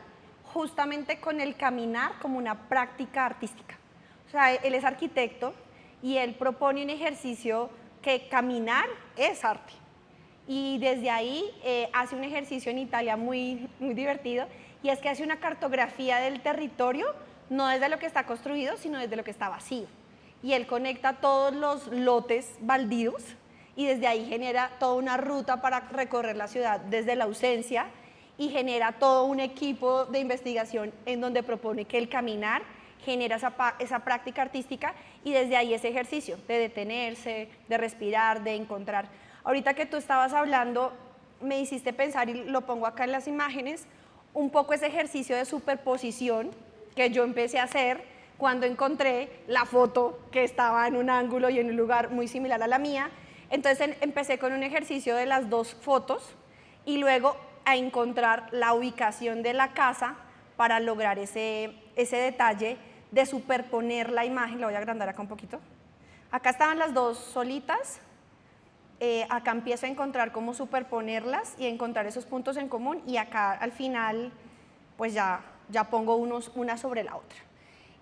justamente con el caminar como una práctica artística. O sea, él es arquitecto y él propone un ejercicio que caminar es arte. Y desde ahí hace un ejercicio en Italia muy divertido, y es que hace una cartografía del territorio, no desde lo que está construido, sino desde lo que está vacío. Y él conecta todos los lotes baldíos y desde ahí genera toda una ruta para recorrer la ciudad desde la ausencia, y genera todo un equipo de investigación en donde propone que el caminar genera esa práctica artística, y desde ahí ese ejercicio de detenerse, de respirar, de encontrar. Ahorita que tú estabas hablando, me hiciste pensar, y lo pongo acá en las imágenes, un poco ese ejercicio de superposición que yo empecé a hacer cuando encontré la foto que estaba en un ángulo y en un lugar muy similar a la mía. Entonces empecé con un ejercicio de las dos fotos y luego a encontrar la ubicación de la casa para lograr ese detalle de superponer la imagen. La voy a agrandar acá un poquito. Acá estaban las dos solitas. Acá empiezo a encontrar cómo superponerlas y encontrar esos puntos en común, y acá al final pues ya pongo una sobre la otra.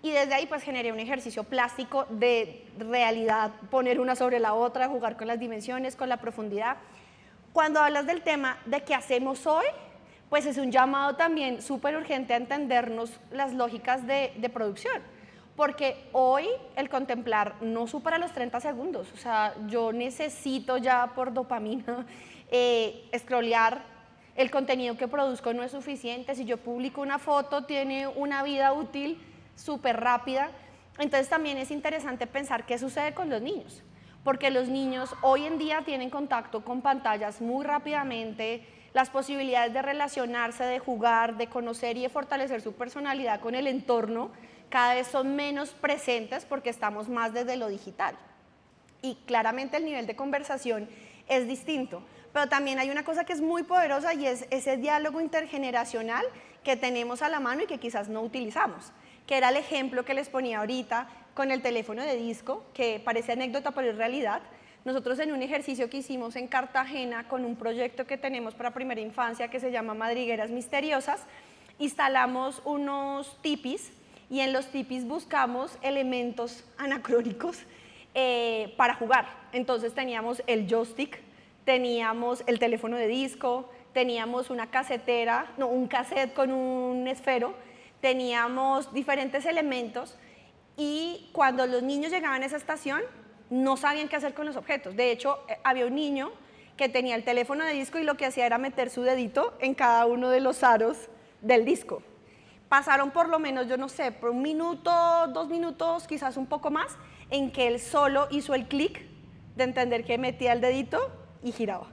Y desde ahí pues generé un ejercicio plástico de realidad, poner una sobre la otra, jugar con las dimensiones, con la profundidad. Cuando hablas del tema de qué hacemos hoy, pues es un llamado también súper urgente a entendernos las lógicas de producción. Porque hoy el contemplar no supera los 30 segundos. O sea, yo necesito ya por dopamina scrollear. El contenido que produzco no es suficiente. Si yo publico una foto, tiene una vida útil súper rápida. Entonces también es interesante pensar qué sucede con los niños. Porque los niños hoy en día tienen contacto con pantallas muy rápidamente. Las posibilidades de relacionarse, de jugar, de conocer y de fortalecer su personalidad con el entorno cada vez son menos presentes porque estamos más desde lo digital. Y claramente el nivel de conversación es distinto. Pero también hay una cosa que es muy poderosa y es ese diálogo intergeneracional que tenemos a la mano y que quizás no utilizamos, que era el ejemplo que les ponía ahorita con el teléfono de disco, que parece anécdota pero es realidad. Nosotros en un ejercicio que hicimos en Cartagena con un proyecto que tenemos para primera infancia que se llama Madrigueras Misteriosas, instalamos unos tipis y en los tipis buscamos elementos anacrónicos para jugar. Entonces teníamos el joystick, teníamos el teléfono de disco, teníamos una casetera, no, un cassette con un esfero, teníamos diferentes elementos, y cuando los niños llegaban a esa estación no sabían qué hacer con los objetos. De hecho, había un niño que tenía el teléfono de disco y lo que hacía era meter su dedito en cada uno de los aros del disco. Pasaron por lo menos, yo no sé, por 1 minuto, 2 minutos, quizás un poco más, en que él solo hizo el clic de entender que metía el dedito y giraba.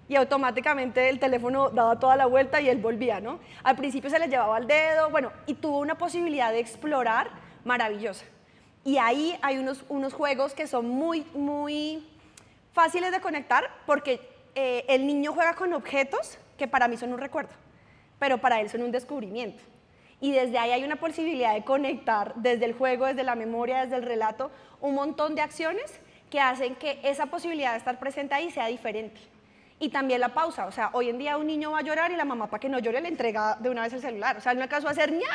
Y automáticamente el teléfono daba toda la vuelta y él volvía, ¿no? Al principio se le llevaba el dedo, bueno, y tuvo una posibilidad de explorar maravillosa. Y ahí hay unos juegos que son muy fáciles de conectar porque el niño juega con objetos que para mí son un recuerdo, pero para él son un descubrimiento. Y desde ahí hay una posibilidad de conectar desde el juego, desde la memoria, desde el relato, un montón de acciones que hacen que esa posibilidad de estar presente ahí sea diferente. Y también la pausa, o sea, hoy en día un niño va a llorar y la mamá, para que no llore, le entrega de una vez el celular. O sea, no alcanzó a hacer ña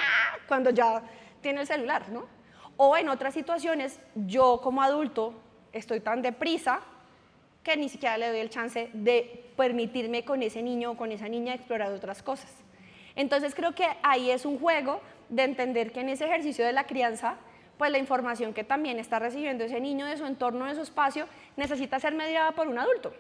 cuando ya tiene el celular, ¿no? O en otras situaciones, yo como adulto estoy tan deprisa que ni siquiera le doy el chance de permitirme con ese niño o con esa niña explorar otras cosas. Entonces creo que ahí es un juego de entender que en ese ejercicio de la crianza, pues la información que también está recibiendo ese niño de su entorno, de su espacio, necesita ser mediada por un adulto,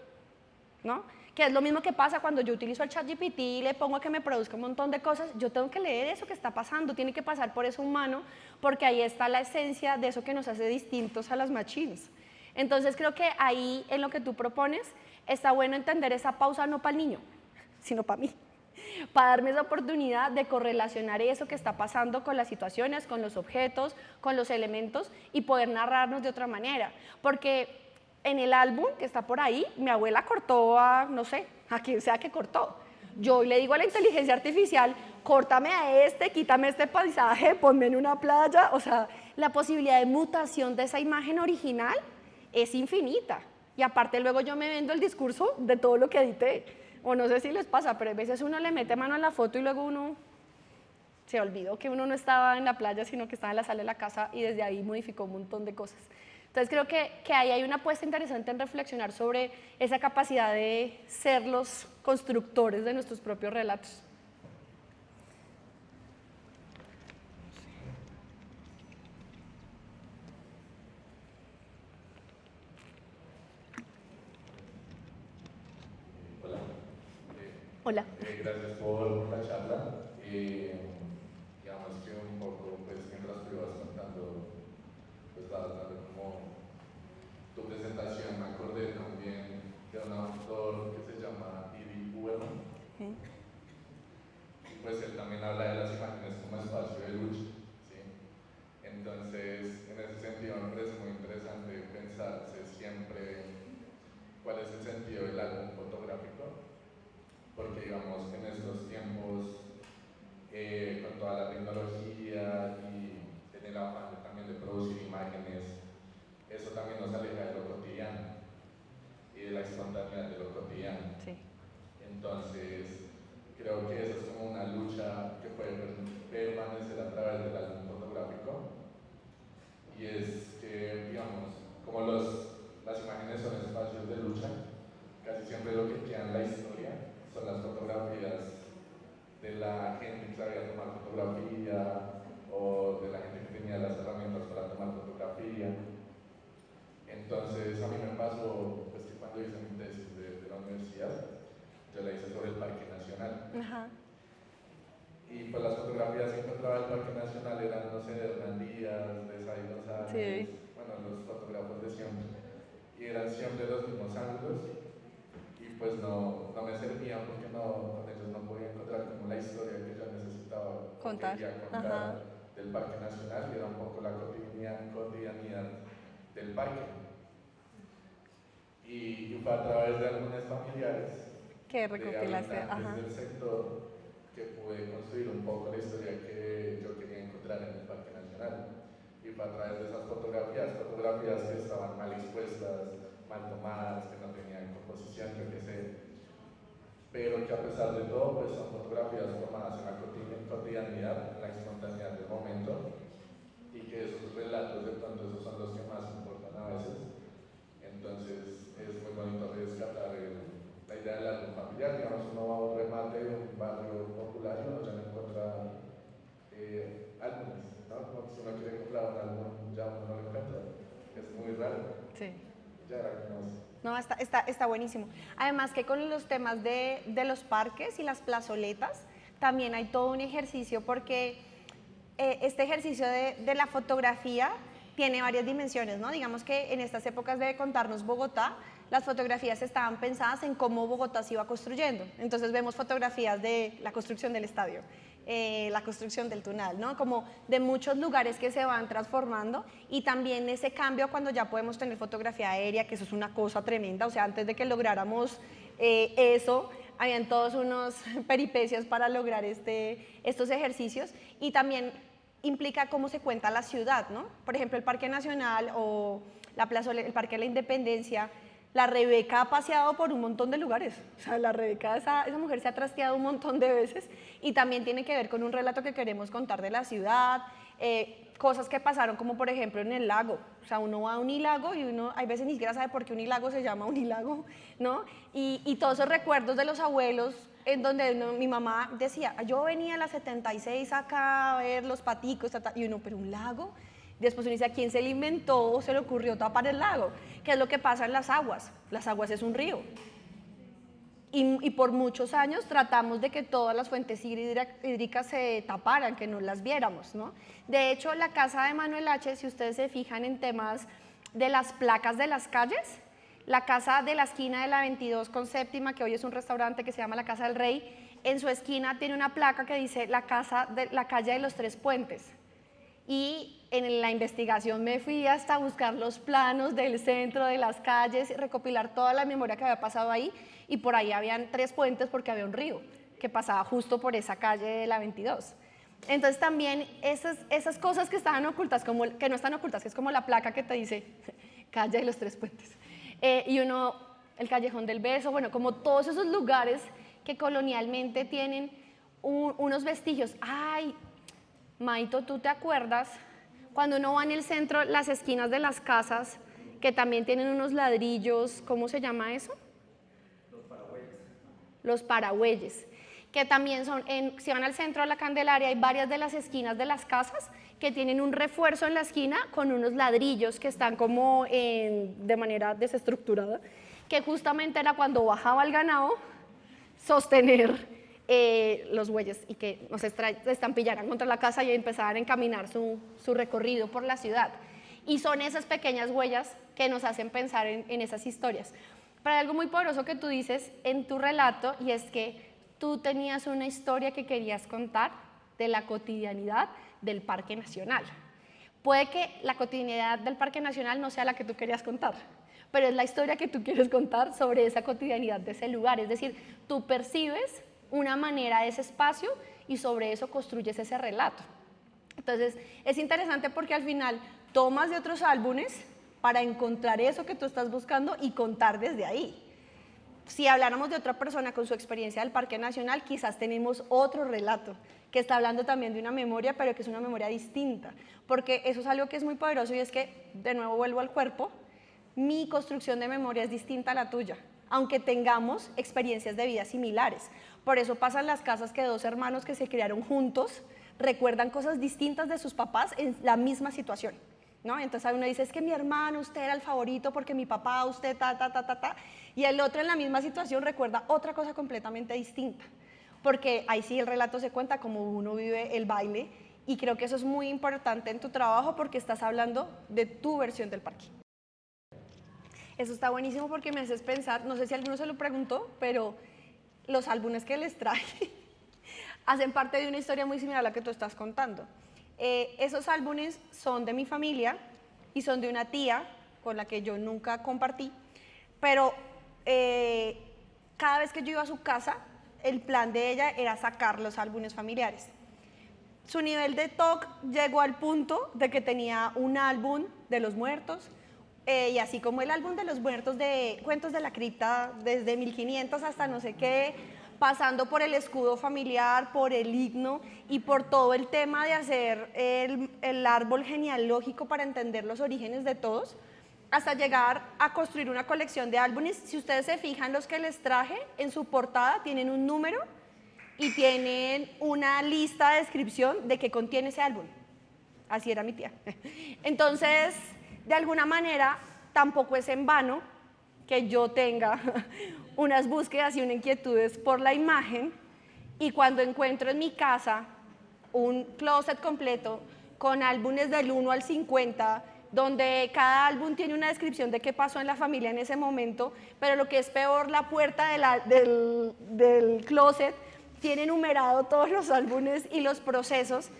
¿no? Que es lo mismo que pasa cuando yo utilizo el ChatGPT y le pongo a que me produzca un montón de cosas. Yo tengo que leer eso que está pasando, tiene que pasar por eso humano, porque ahí está la esencia de eso que nos hace distintos a las machines. Entonces creo que ahí en lo que tú propones está bueno entender esa pausa no para el niño, sino para mí, para darme esa oportunidad de correlacionar eso que está pasando con las situaciones, con los objetos, con los elementos y poder narrarnos de otra manera. Porque en el álbum que está por ahí, mi abuela cortó a, no sé, a quien sea que cortó. Yo le digo a la inteligencia artificial, córtame a este, quítame este paisaje, ponme en una playa. O sea, la posibilidad de mutación de esa imagen original es infinita. Y aparte luego yo me vendo el discurso de todo lo que edité. O no sé si les pasa, pero a veces uno le mete mano a la foto y luego uno se olvidó que uno no estaba en la playa, sino que estaba en la sala de la casa y desde ahí modificó un montón de cosas. Entonces creo que ahí hay una apuesta interesante en reflexionar sobre esa capacidad de ser los constructores de nuestros propios relatos. Hola. Gracias por la charla. Digamos que un poco, pues, mientras tú ibas contando, pues, dando como tu presentación, me acordé también de un autor que se llama Ivy Uberman. Y pues él también habla de las imágenes como espacio de lucha, ¿sí? Entonces, sé, de Hernán Díaz, de Sai González, Sí. bueno, los fotógrafos de siempre. Y eran siempre los mismos ángulos y pues no me servían porque con ellos no podía encontrar como la historia que yo necesitaba Contar. quería contar del Parque Nacional, y era un poco la cotidianidad del parque. Y fue a través de algunos familiares Que recopilaste. de habitantes del sector que pude construir un poco la historia que yo quería encontrar en el Parque Nacional. Y fue a través de esas fotografías que estaban mal expuestas, mal tomadas, que no tenían composición, yo qué sé, pero que a pesar de todo pues son fotografías formadas en la cotidianidad, en la espontaneidad del momento, y que esos relatos de pronto esos son los que más importan a veces. Entonces es muy bonito rescatar la idea del álbum familiar. Digamos, uno va a un remate de un barrio popular y uno ya no encuentra álbumes, ¿no? Como si uno quiere comprar un álbum, ya uno no lo encuentra. Es muy raro. Sí. Ya era como eso. No, está buenísimo. Además que con los temas de los parques y las plazoletas, también hay todo un ejercicio porque este ejercicio de la fotografía tiene varias dimensiones, ¿no? Digamos que en estas épocas de contarnos Bogotá, las fotografías estaban pensadas en cómo Bogotá se iba construyendo. Entonces vemos fotografías de la construcción del estadio, la construcción del Tunal, ¿no? Como de muchos lugares que se van transformando, y también ese cambio cuando ya podemos tener fotografía aérea, que eso es una cosa tremenda. O sea, antes de que lográramos eso, habían todos unos peripecias para lograr estos ejercicios, y también implica cómo se cuenta la ciudad, ¿no? Por ejemplo, el Parque Nacional o el Parque de la Independencia. La Rebeca ha paseado por un montón de lugares. O sea, la Rebeca, esa mujer se ha trasteado un montón de veces, y también tiene que ver con un relato que queremos contar de la ciudad, cosas que pasaron como por ejemplo en el lago. O sea, uno va a Unilago y uno hay veces ni siquiera sabe por qué Unilago se llama Unilago, ¿no? Y todos esos recuerdos de los abuelos, en donde mi mamá decía, yo venía a las 76 acá a ver los paticos, y uno, pero un lago. Después uno dice, ¿a quién se le inventó o se le ocurrió tapar el lago? ¿Qué es lo que pasa en las aguas? Las aguas es un río. Y por muchos años tratamos de que todas las fuentes hídricas se taparan, que no las viéramos, ¿no? De hecho, la casa de Manuel H., si ustedes se fijan en temas de las placas de las calles, la casa de la esquina de la 22 con séptima, que hoy es un restaurante que se llama la Casa del Rey, en su esquina tiene una placa que dice la calle de los Tres Puentes. Y en la investigación me fui hasta buscar los planos del centro, de las calles, recopilar toda la memoria que había pasado ahí, y por ahí habían 3 puentes porque había un río que pasaba justo por esa calle de la 22. Entonces también esas cosas que estaban ocultas, que no están ocultas, que es como la placa que te dice calle de los 3 puentes, y el Callejón del Beso, bueno, como todos esos lugares que colonialmente tienen unos vestigios. Ay, Maito, ¿tú te acuerdas cuando uno va en el centro, las esquinas de las casas, que también tienen unos ladrillos, ¿cómo se llama eso? Los parabueyes, que también son, si van al centro de la Candelaria, hay varias de las esquinas de las casas que tienen un refuerzo en la esquina con unos ladrillos que están como de manera desestructurada, que justamente era cuando bajaba el ganado sostener los bueyes y que nos estampillaran contra la casa y empezaran a encaminar su recorrido por la ciudad. Y son esas pequeñas huellas que nos hacen pensar en esas historias. Pero hay algo muy poderoso que tú dices en tu relato, y es que tú tenías una historia que querías contar de la cotidianidad del Parque Nacional. Puede que la cotidianidad del Parque Nacional no sea la que tú querías contar, pero es la historia que tú quieres contar sobre esa cotidianidad de ese lugar. Es decir, tú percibes una manera de ese espacio y sobre eso construyes ese relato. Entonces, es interesante porque al final tomas de otros álbumes para encontrar eso que tú estás buscando y contar desde ahí. Si habláramos de otra persona con su experiencia del Parque Nacional, quizás tenemos otro relato que está hablando también de una memoria, pero que es una memoria distinta, porque eso es algo que es muy poderoso, y es que, de nuevo vuelvo al cuerpo, mi construcción de memoria es distinta a la tuya, aunque tengamos experiencias de vida similares. Por eso pasan las casas que 2 hermanos que se criaron juntos recuerdan cosas distintas de sus papás en la misma situación, ¿no? Entonces uno dice, es que mi hermano, usted era el favorito porque mi papá, usted y el otro en la misma situación recuerda otra cosa completamente distinta, porque ahí sí el relato se cuenta como uno vive el baile Y creo que eso es muy importante en tu trabajo porque estás hablando de tu versión del parque. Eso está buenísimo porque me haces pensar, no sé si alguno se lo preguntó, pero los álbumes que les traje hacen parte de una historia muy similar a la que tú estás contando. Esos álbumes son de mi familia y son de una tía con la que yo nunca compartí, pero cada vez que yo iba a su casa, el plan de ella era sacar los álbumes familiares. Su nivel de TOC llegó al punto de que tenía un álbum de los muertos, y así como el álbum de los muertos de Cuentos de la Cripta, desde 1500 hasta no sé qué, pasando por el escudo familiar, por el himno y por todo el tema de hacer el árbol genealógico para entender los orígenes de todos, hasta llegar a construir una colección de álbumes. Si ustedes se fijan, los que les traje, en su portada tienen un número y tienen una lista de descripción de qué contiene ese álbum. Así era mi tía. Entonces, de alguna manera, tampoco es en vano que yo tenga unas búsquedas y unas inquietudes por la imagen, y cuando encuentro en mi casa un closet completo con álbumes del 1 al 50, donde cada álbum tiene una descripción de qué pasó en la familia en ese momento, pero lo que es peor, la puerta del closet tiene numerado todos los álbumes y los procesos,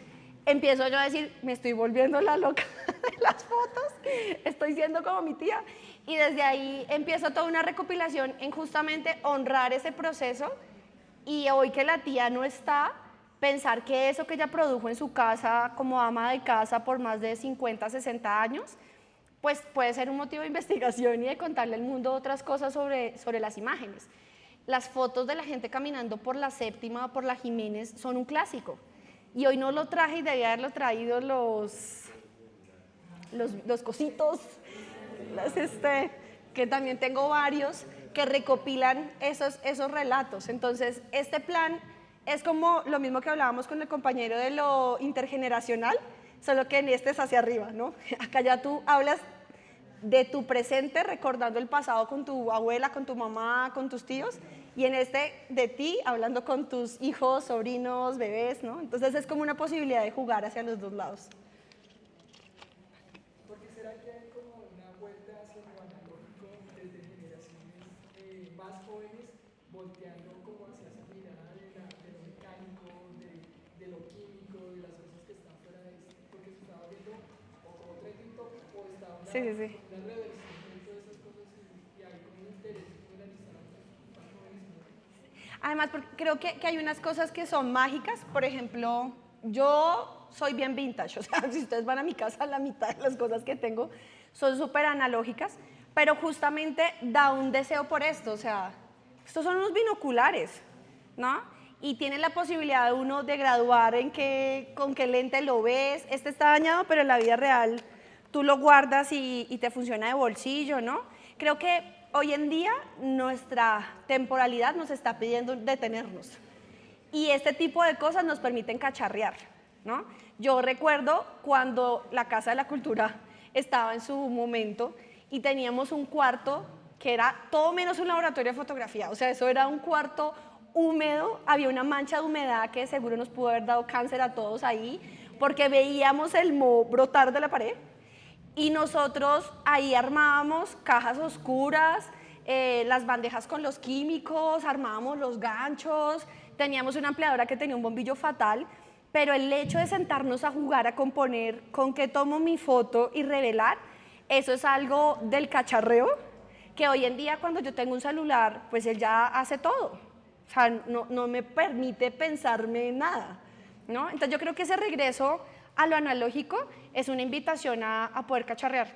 empiezo yo a decir, me estoy volviendo la loca de las fotos, estoy siendo como mi tía, y desde ahí empiezo toda una recopilación en justamente honrar ese proceso, y hoy que la tía no está, pensar que eso que ella produjo en su casa como ama de casa por más de 50, 60 años, pues puede ser un motivo de investigación y de contarle al mundo otras cosas sobre las imágenes. Las fotos de la gente caminando por la Séptima o por la Jiménez son un clásico. Y hoy no lo traje y debía haberlo traído los cositos, que también tengo varios, que recopilan esos relatos. Entonces, este plan es como lo mismo que hablábamos con el compañero de lo intergeneracional, solo que en este es hacia arriba, ¿no? Acá ya tú hablas de tu presente recordando el pasado con tu abuela, con tu mamá, con tus tíos, y en este de ti hablando con tus hijos, sobrinos, bebés, ¿no? Entonces es como una posibilidad de jugar hacia los dos lados. ¿Por qué será que hay como una vuelta hacia lo analógico desde generaciones más jóvenes, volteando como hacia esa mirada de lo mecánico, de lo químico, de las cosas que están fuera de esto? Porque se estaba viendo o otro TikTok o estaba una reversión de todas esas cosas y hay como un interés en generalizar a los jóvenes. Además, creo que hay unas cosas que son mágicas. Por ejemplo, yo soy bien vintage, o sea, si ustedes van a mi casa, la mitad de las cosas que tengo son súper analógicas, pero justamente da un deseo por esto, o sea, estos son unos binoculares, ¿no? Y tiene la posibilidad de uno de graduar con qué lente lo ves. Este está dañado, pero en la vida real tú lo guardas y te funciona de bolsillo, ¿no? Creo que hoy en día nuestra temporalidad nos está pidiendo detenernos, y este tipo de cosas nos permiten cacharrear, ¿no? Yo recuerdo cuando la Casa de la Cultura estaba en su momento y teníamos un cuarto que era todo menos un laboratorio de fotografía, o sea, eso era un cuarto húmedo, había una mancha de humedad que seguro nos pudo haber dado cáncer a todos ahí, porque veíamos el moho brotar de la pared, y nosotros ahí armábamos cajas oscuras, las bandejas con los químicos, armábamos los ganchos, teníamos una ampliadora que tenía un bombillo fatal, pero el hecho de sentarnos a jugar, a componer, con qué tomo mi foto y revelar, eso es algo del cacharreo, que hoy en día cuando yo tengo un celular, pues él ya hace todo, o sea, no me permite pensarme en nada, ¿no? Entonces yo creo que ese regreso a lo analógico es una invitación a poder cacharrear,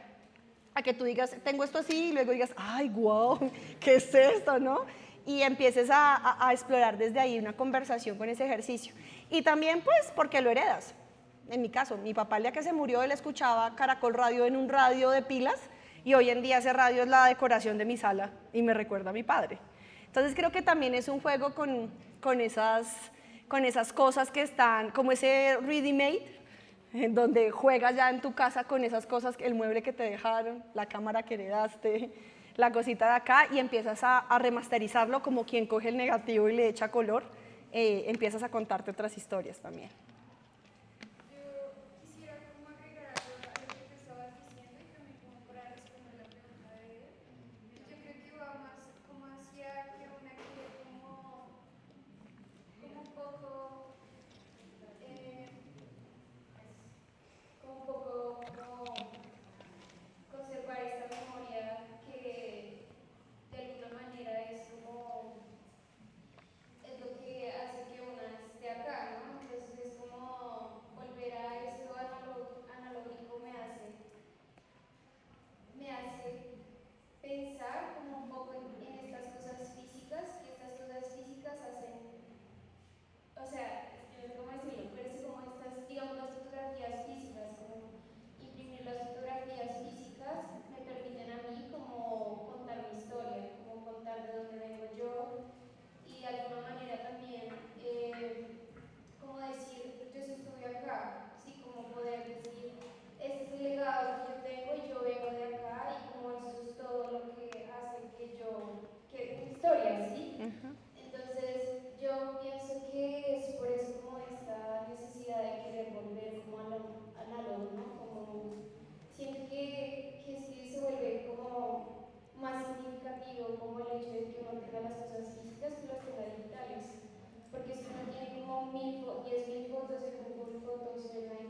a que tú digas, tengo esto así, y luego digas, ay, wow, ¿qué es esto, no? Y empieces a explorar desde ahí una conversación con ese ejercicio. Y también, pues, porque lo heredas. En mi caso, mi papá el día que se murió, él escuchaba Caracol Radio en un radio de pilas, y hoy en día ese radio es la decoración de mi sala y me recuerda a mi padre. Entonces creo que también es un juego con esas cosas que están, como ese ready made, en donde juegas ya en tu casa con esas cosas, el mueble que te dejaron, la cámara que heredaste, la cosita de acá, y empiezas a remasterizarlo como quien coge el negativo y le echa color, empiezas a contarte otras historias también.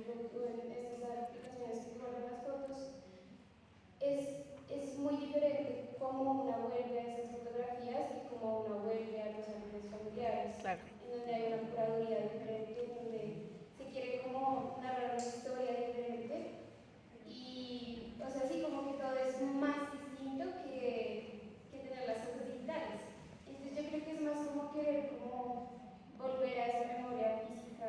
Facebook o en estas aplicaciones que guardan las fotos, es muy diferente cómo una vuelve a esas fotografías y cómo una vuelve a los álbumes familiares, Claro. en donde hay una curaduría diferente, en donde se quiere como narrar una historia diferente y, o sea, sí, como que todo es más distinto que tener las cosas digitales. Entonces yo creo que es más como querer como volver a esa memoria física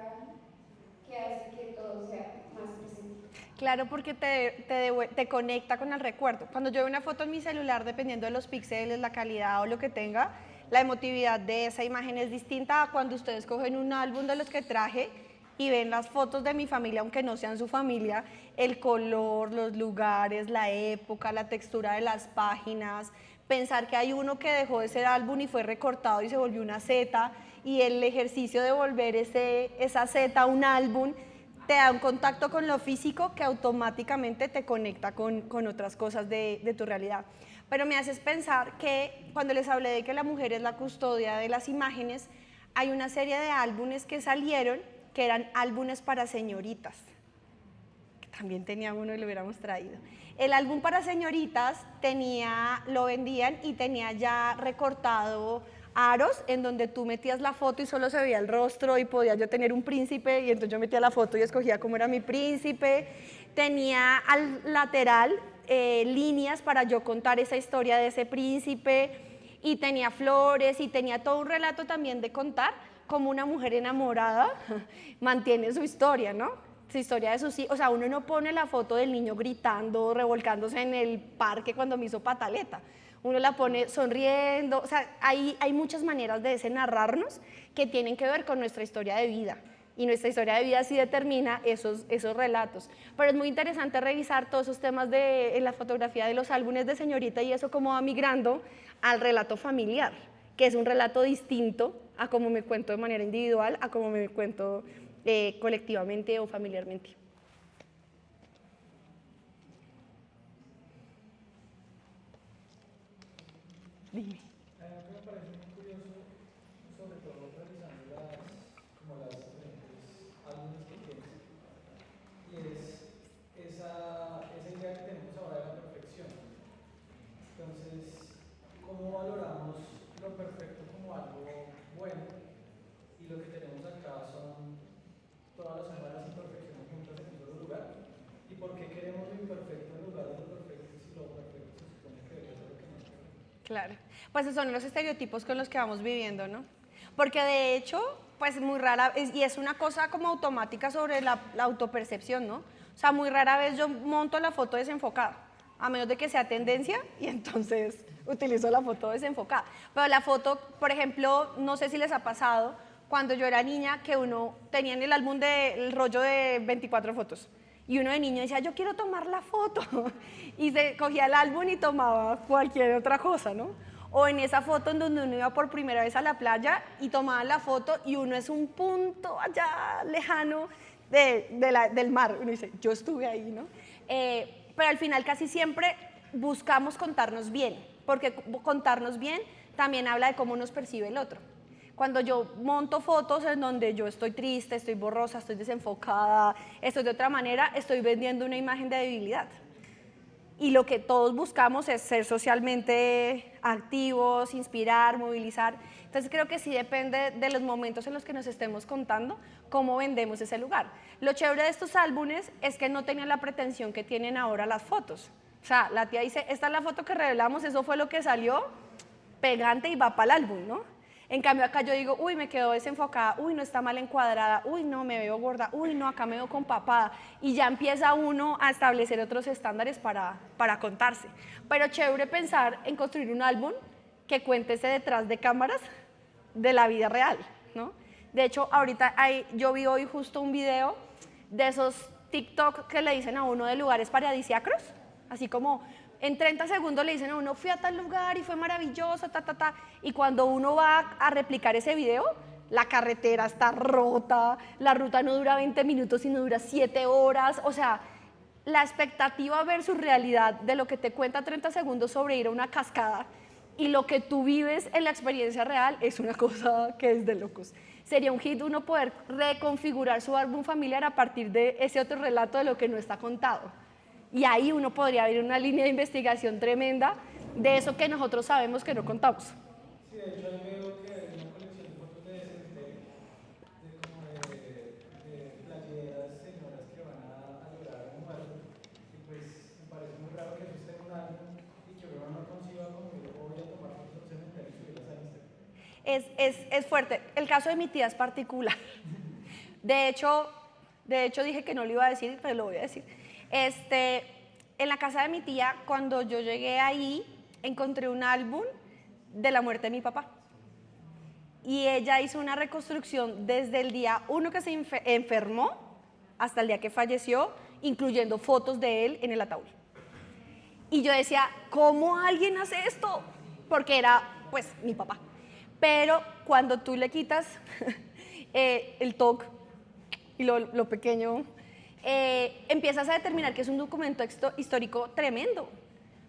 que hace que todo sea más presente. Claro, porque te conecta con el recuerdo. Cuando yo veo una foto en mi celular, dependiendo de los píxeles, la calidad o lo que tenga, la emotividad de esa imagen es distinta a cuando ustedes cogen un álbum de los que traje y ven las fotos de mi familia, aunque no sean su familia, el color, los lugares, la época, la textura de las páginas, pensar que hay uno que dejó de ser álbum y fue recortado y se volvió una Z, y el ejercicio de volver esa Z a un álbum te da un contacto con lo físico que automáticamente te conecta con otras cosas de tu realidad. Pero me haces pensar que cuando les hablé de que la mujer es la custodia de las imágenes, hay una serie de álbumes que salieron que eran álbumes para señoritas. Que también tenía uno y lo hubiéramos traído. El álbum para señoritas lo vendían y tenía ya recortado aros en donde tú metías la foto y solo se veía el rostro y podía yo tener un príncipe y entonces yo metía la foto y escogía cómo era mi príncipe. Tenía al lateral líneas para yo contar esa historia de ese príncipe y tenía flores y tenía todo un relato también de contar cómo una mujer enamorada mantiene su historia, ¿no? Su historia de sus hijos. O sea, uno no pone la foto del niño gritando, revolcándose en el parque cuando me hizo pataleta. Uno la pone sonriendo, o sea, hay muchas maneras de narrarnos que tienen que ver con nuestra historia de vida. Y nuestra historia de vida sí determina esos relatos. Pero es muy interesante revisar todos esos temas en la fotografía de los álbumes de señorita y eso cómo va migrando al relato familiar, que es un relato distinto a cómo me cuento de manera individual, a cómo me cuento colectivamente o familiarmente. Dime. A mí me parece muy curioso, sobre todo revisando las diferentes álbumes que tienes, y es esa idea que tenemos ahora de la perfección. Entonces, ¿cómo valoramos lo perfecto como algo bueno? Y lo que tenemos acá son todas las imperfecciones juntas en un solo lugar. ¿Y por qué queremos lo imperfecto en lugar de lo perfecto si lo perfecto se supone que debe ser lo que nos queremos? Claro, pues esos son los estereotipos con los que vamos viviendo, ¿no? Porque de hecho, pues muy rara, y es una cosa como automática sobre la autopercepción, ¿no? O sea, muy rara vez yo monto la foto desenfocada, a menos de que sea tendencia, y entonces utilizo la foto desenfocada. Pero la foto, por ejemplo, no sé si les ha pasado, cuando yo era niña, que uno tenía en el álbum el rollo de 24 fotos, y uno de niño decía, yo quiero tomar la foto, y se cogía el álbum y tomaba cualquier otra cosa, ¿no? O en esa foto en donde uno iba por primera vez a la playa y tomaba la foto y uno es un punto allá lejano del mar. Uno dice, yo estuve ahí, ¿no? Pero al final casi siempre buscamos contarnos bien, porque contarnos bien también habla de cómo nos percibe el otro. Cuando yo monto fotos en donde yo estoy triste, estoy borrosa, estoy desenfocada, estoy de otra manera, estoy vendiendo una imagen de debilidad. Y lo que todos buscamos es ser socialmente activos, inspirar, movilizar. Entonces creo que sí depende de los momentos en los que nos estemos contando cómo vendemos ese lugar. Lo chévere de estos álbumes es que no tenían la pretensión que tienen ahora las fotos. O sea, la tía dice, esta es la foto que revelamos, eso fue lo que salió, pegante y va para el álbum, ¿no? En cambio acá yo digo, uy, me quedó desenfocada, uy, no está mal encuadrada, uy, no, me veo gorda, uy, no, acá me veo compapada. Y ya empieza uno a establecer otros estándares para contarse. Pero chévere pensar en construir un álbum que cuente ese detrás de cámaras de la vida real, ¿no? De hecho, ahorita yo vi hoy justo un video de esos TikTok que le dicen a uno de lugares paradisíacos, así como en 30 segundos le dicen a uno, fui a tal lugar y fue maravilloso, y cuando uno va a replicar ese video, la carretera está rota, la ruta no dura 20 minutos, sino dura 7 horas, o sea, la expectativa versus realidad de lo que te cuenta 30 segundos sobre ir a una cascada y lo que tú vives en la experiencia real es una cosa que es de locos. sería un hit uno poder reconfigurar su álbum familiar a partir de ese otro relato de lo que no está contado. Y ahí uno podría abrir una línea de investigación tremenda de eso que nosotros sabemos que no contamos. Sí, de hecho ahí veo que hay una colección de fotos de cementerio, de playeras, señoras que van a llorar a un muerto, y pues me parece muy raro que eso esté en un álbum y que uno no conciba como yo voy a tomar fotos de cementerio y subirlas a Instagram. Es fuerte. El caso de mi tía es particular. De hecho dije que no lo iba a decir, pero lo voy a decir. En la casa de mi tía, cuando yo llegué ahí, encontré un álbum de la muerte de mi papá. Y ella hizo una reconstrucción desde el día 1 que se enfermó hasta el día que falleció, incluyendo fotos de él en el ataúd. Y yo decía, ¿cómo alguien hace esto? Porque era, pues, mi papá. Pero cuando tú le quitas el TOC y lo pequeño, empiezas a determinar que es un documento histórico tremendo,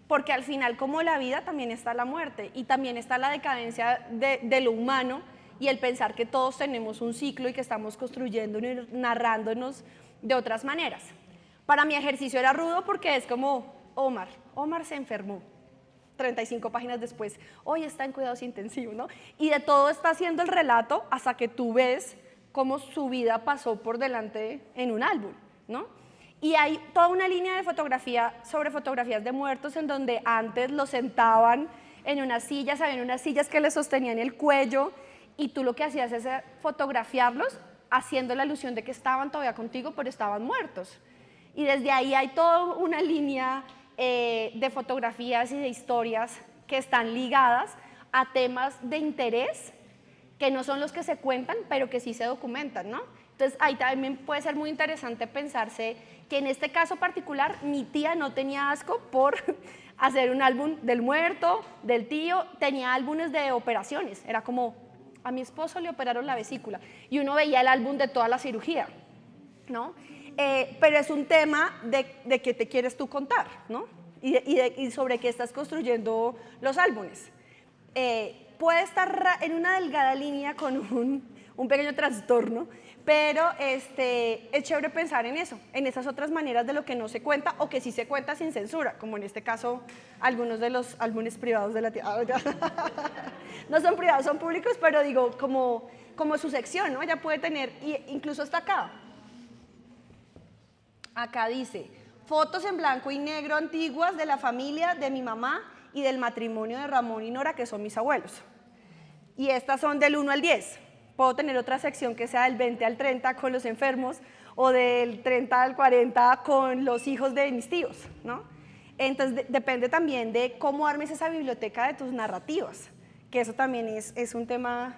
porque al final, como la vida, también está la muerte y también está la decadencia de lo humano y el pensar que todos tenemos un ciclo y que estamos construyendo y narrándonos de otras maneras. Para mi ejercicio era rudo porque es como Omar se enfermó. 35 páginas después, hoy está en cuidados intensivos, ¿no? Y de todo está haciendo el relato hasta que tú ves cómo su vida pasó por delante en un álbum, ¿no? Y hay toda una línea de fotografía sobre fotografías de muertos en donde antes los sentaban en unas sillas, había unas sillas que les sostenían el cuello y tú lo que hacías es fotografiarlos haciendo la alusión de que estaban todavía contigo pero estaban muertos. Y desde ahí hay toda una línea de fotografías y de historias que están ligadas a temas de interés que no son los que se cuentan, pero que sí se documentan, ¿no? Entonces, ahí también puede ser muy interesante pensarse que en este caso particular, mi tía no tenía asco por hacer un álbum del muerto, del tío, tenía álbumes de operaciones, era como, a mi esposo le operaron la vesícula, y uno veía el álbum de toda la cirugía, ¿no? Pero es un tema de qué te quieres tú contar, ¿no? Y sobre qué estás construyendo los álbumes. Puede estar en una delgada línea con un pequeño trastorno, pero es chévere pensar en eso, en esas otras maneras de lo que no se cuenta o que sí se cuenta sin censura, como en este caso algunos de los álbumes privados de la tía. No son privados, son públicos, pero digo, como su sección, ¿no? Ella puede tener, incluso hasta acá. Acá dice, fotos en blanco y negro antiguas de la familia de mi mamá y del matrimonio de Ramón y Nora, que son mis abuelos. Y estas son del 1 al 10. Puedo tener otra sección que sea del 20 al 30 con los enfermos o del 30 al 40 con los hijos de mis tíos, ¿no? Entonces, depende también de cómo armes esa biblioteca de tus narrativas, que eso también es un tema,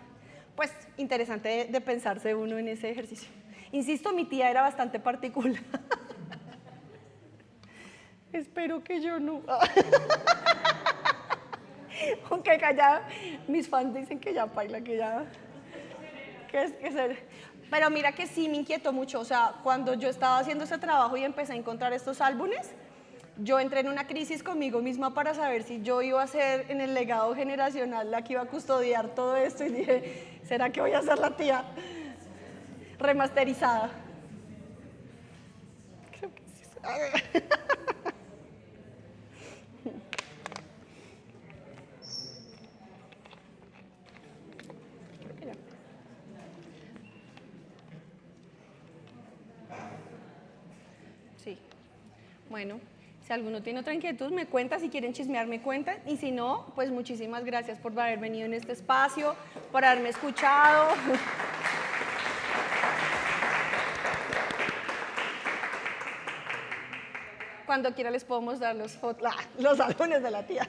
pues, interesante de pensarse uno en ese ejercicio. Insisto, mi tía era bastante particular. Espero que yo no. Aunque ya mis fans dicen que ya baila, que ya... Pero mira que sí me inquietó mucho. O sea, cuando yo estaba haciendo ese trabajo y empecé a encontrar estos álbumes, yo entré en una crisis conmigo misma para saber si yo iba a ser en el legado generacional la que iba a custodiar todo esto. Y dije, ¿será que voy a ser la tía remasterizada? Creo que sí. Sí. Bueno, si alguno tiene otra inquietud, me cuenta. Si quieren chismear, me cuentan. Y si no, pues muchísimas gracias por haber venido en este espacio, por haberme escuchado. Cuando quiera les puedo mostrar los álbumes de la tía.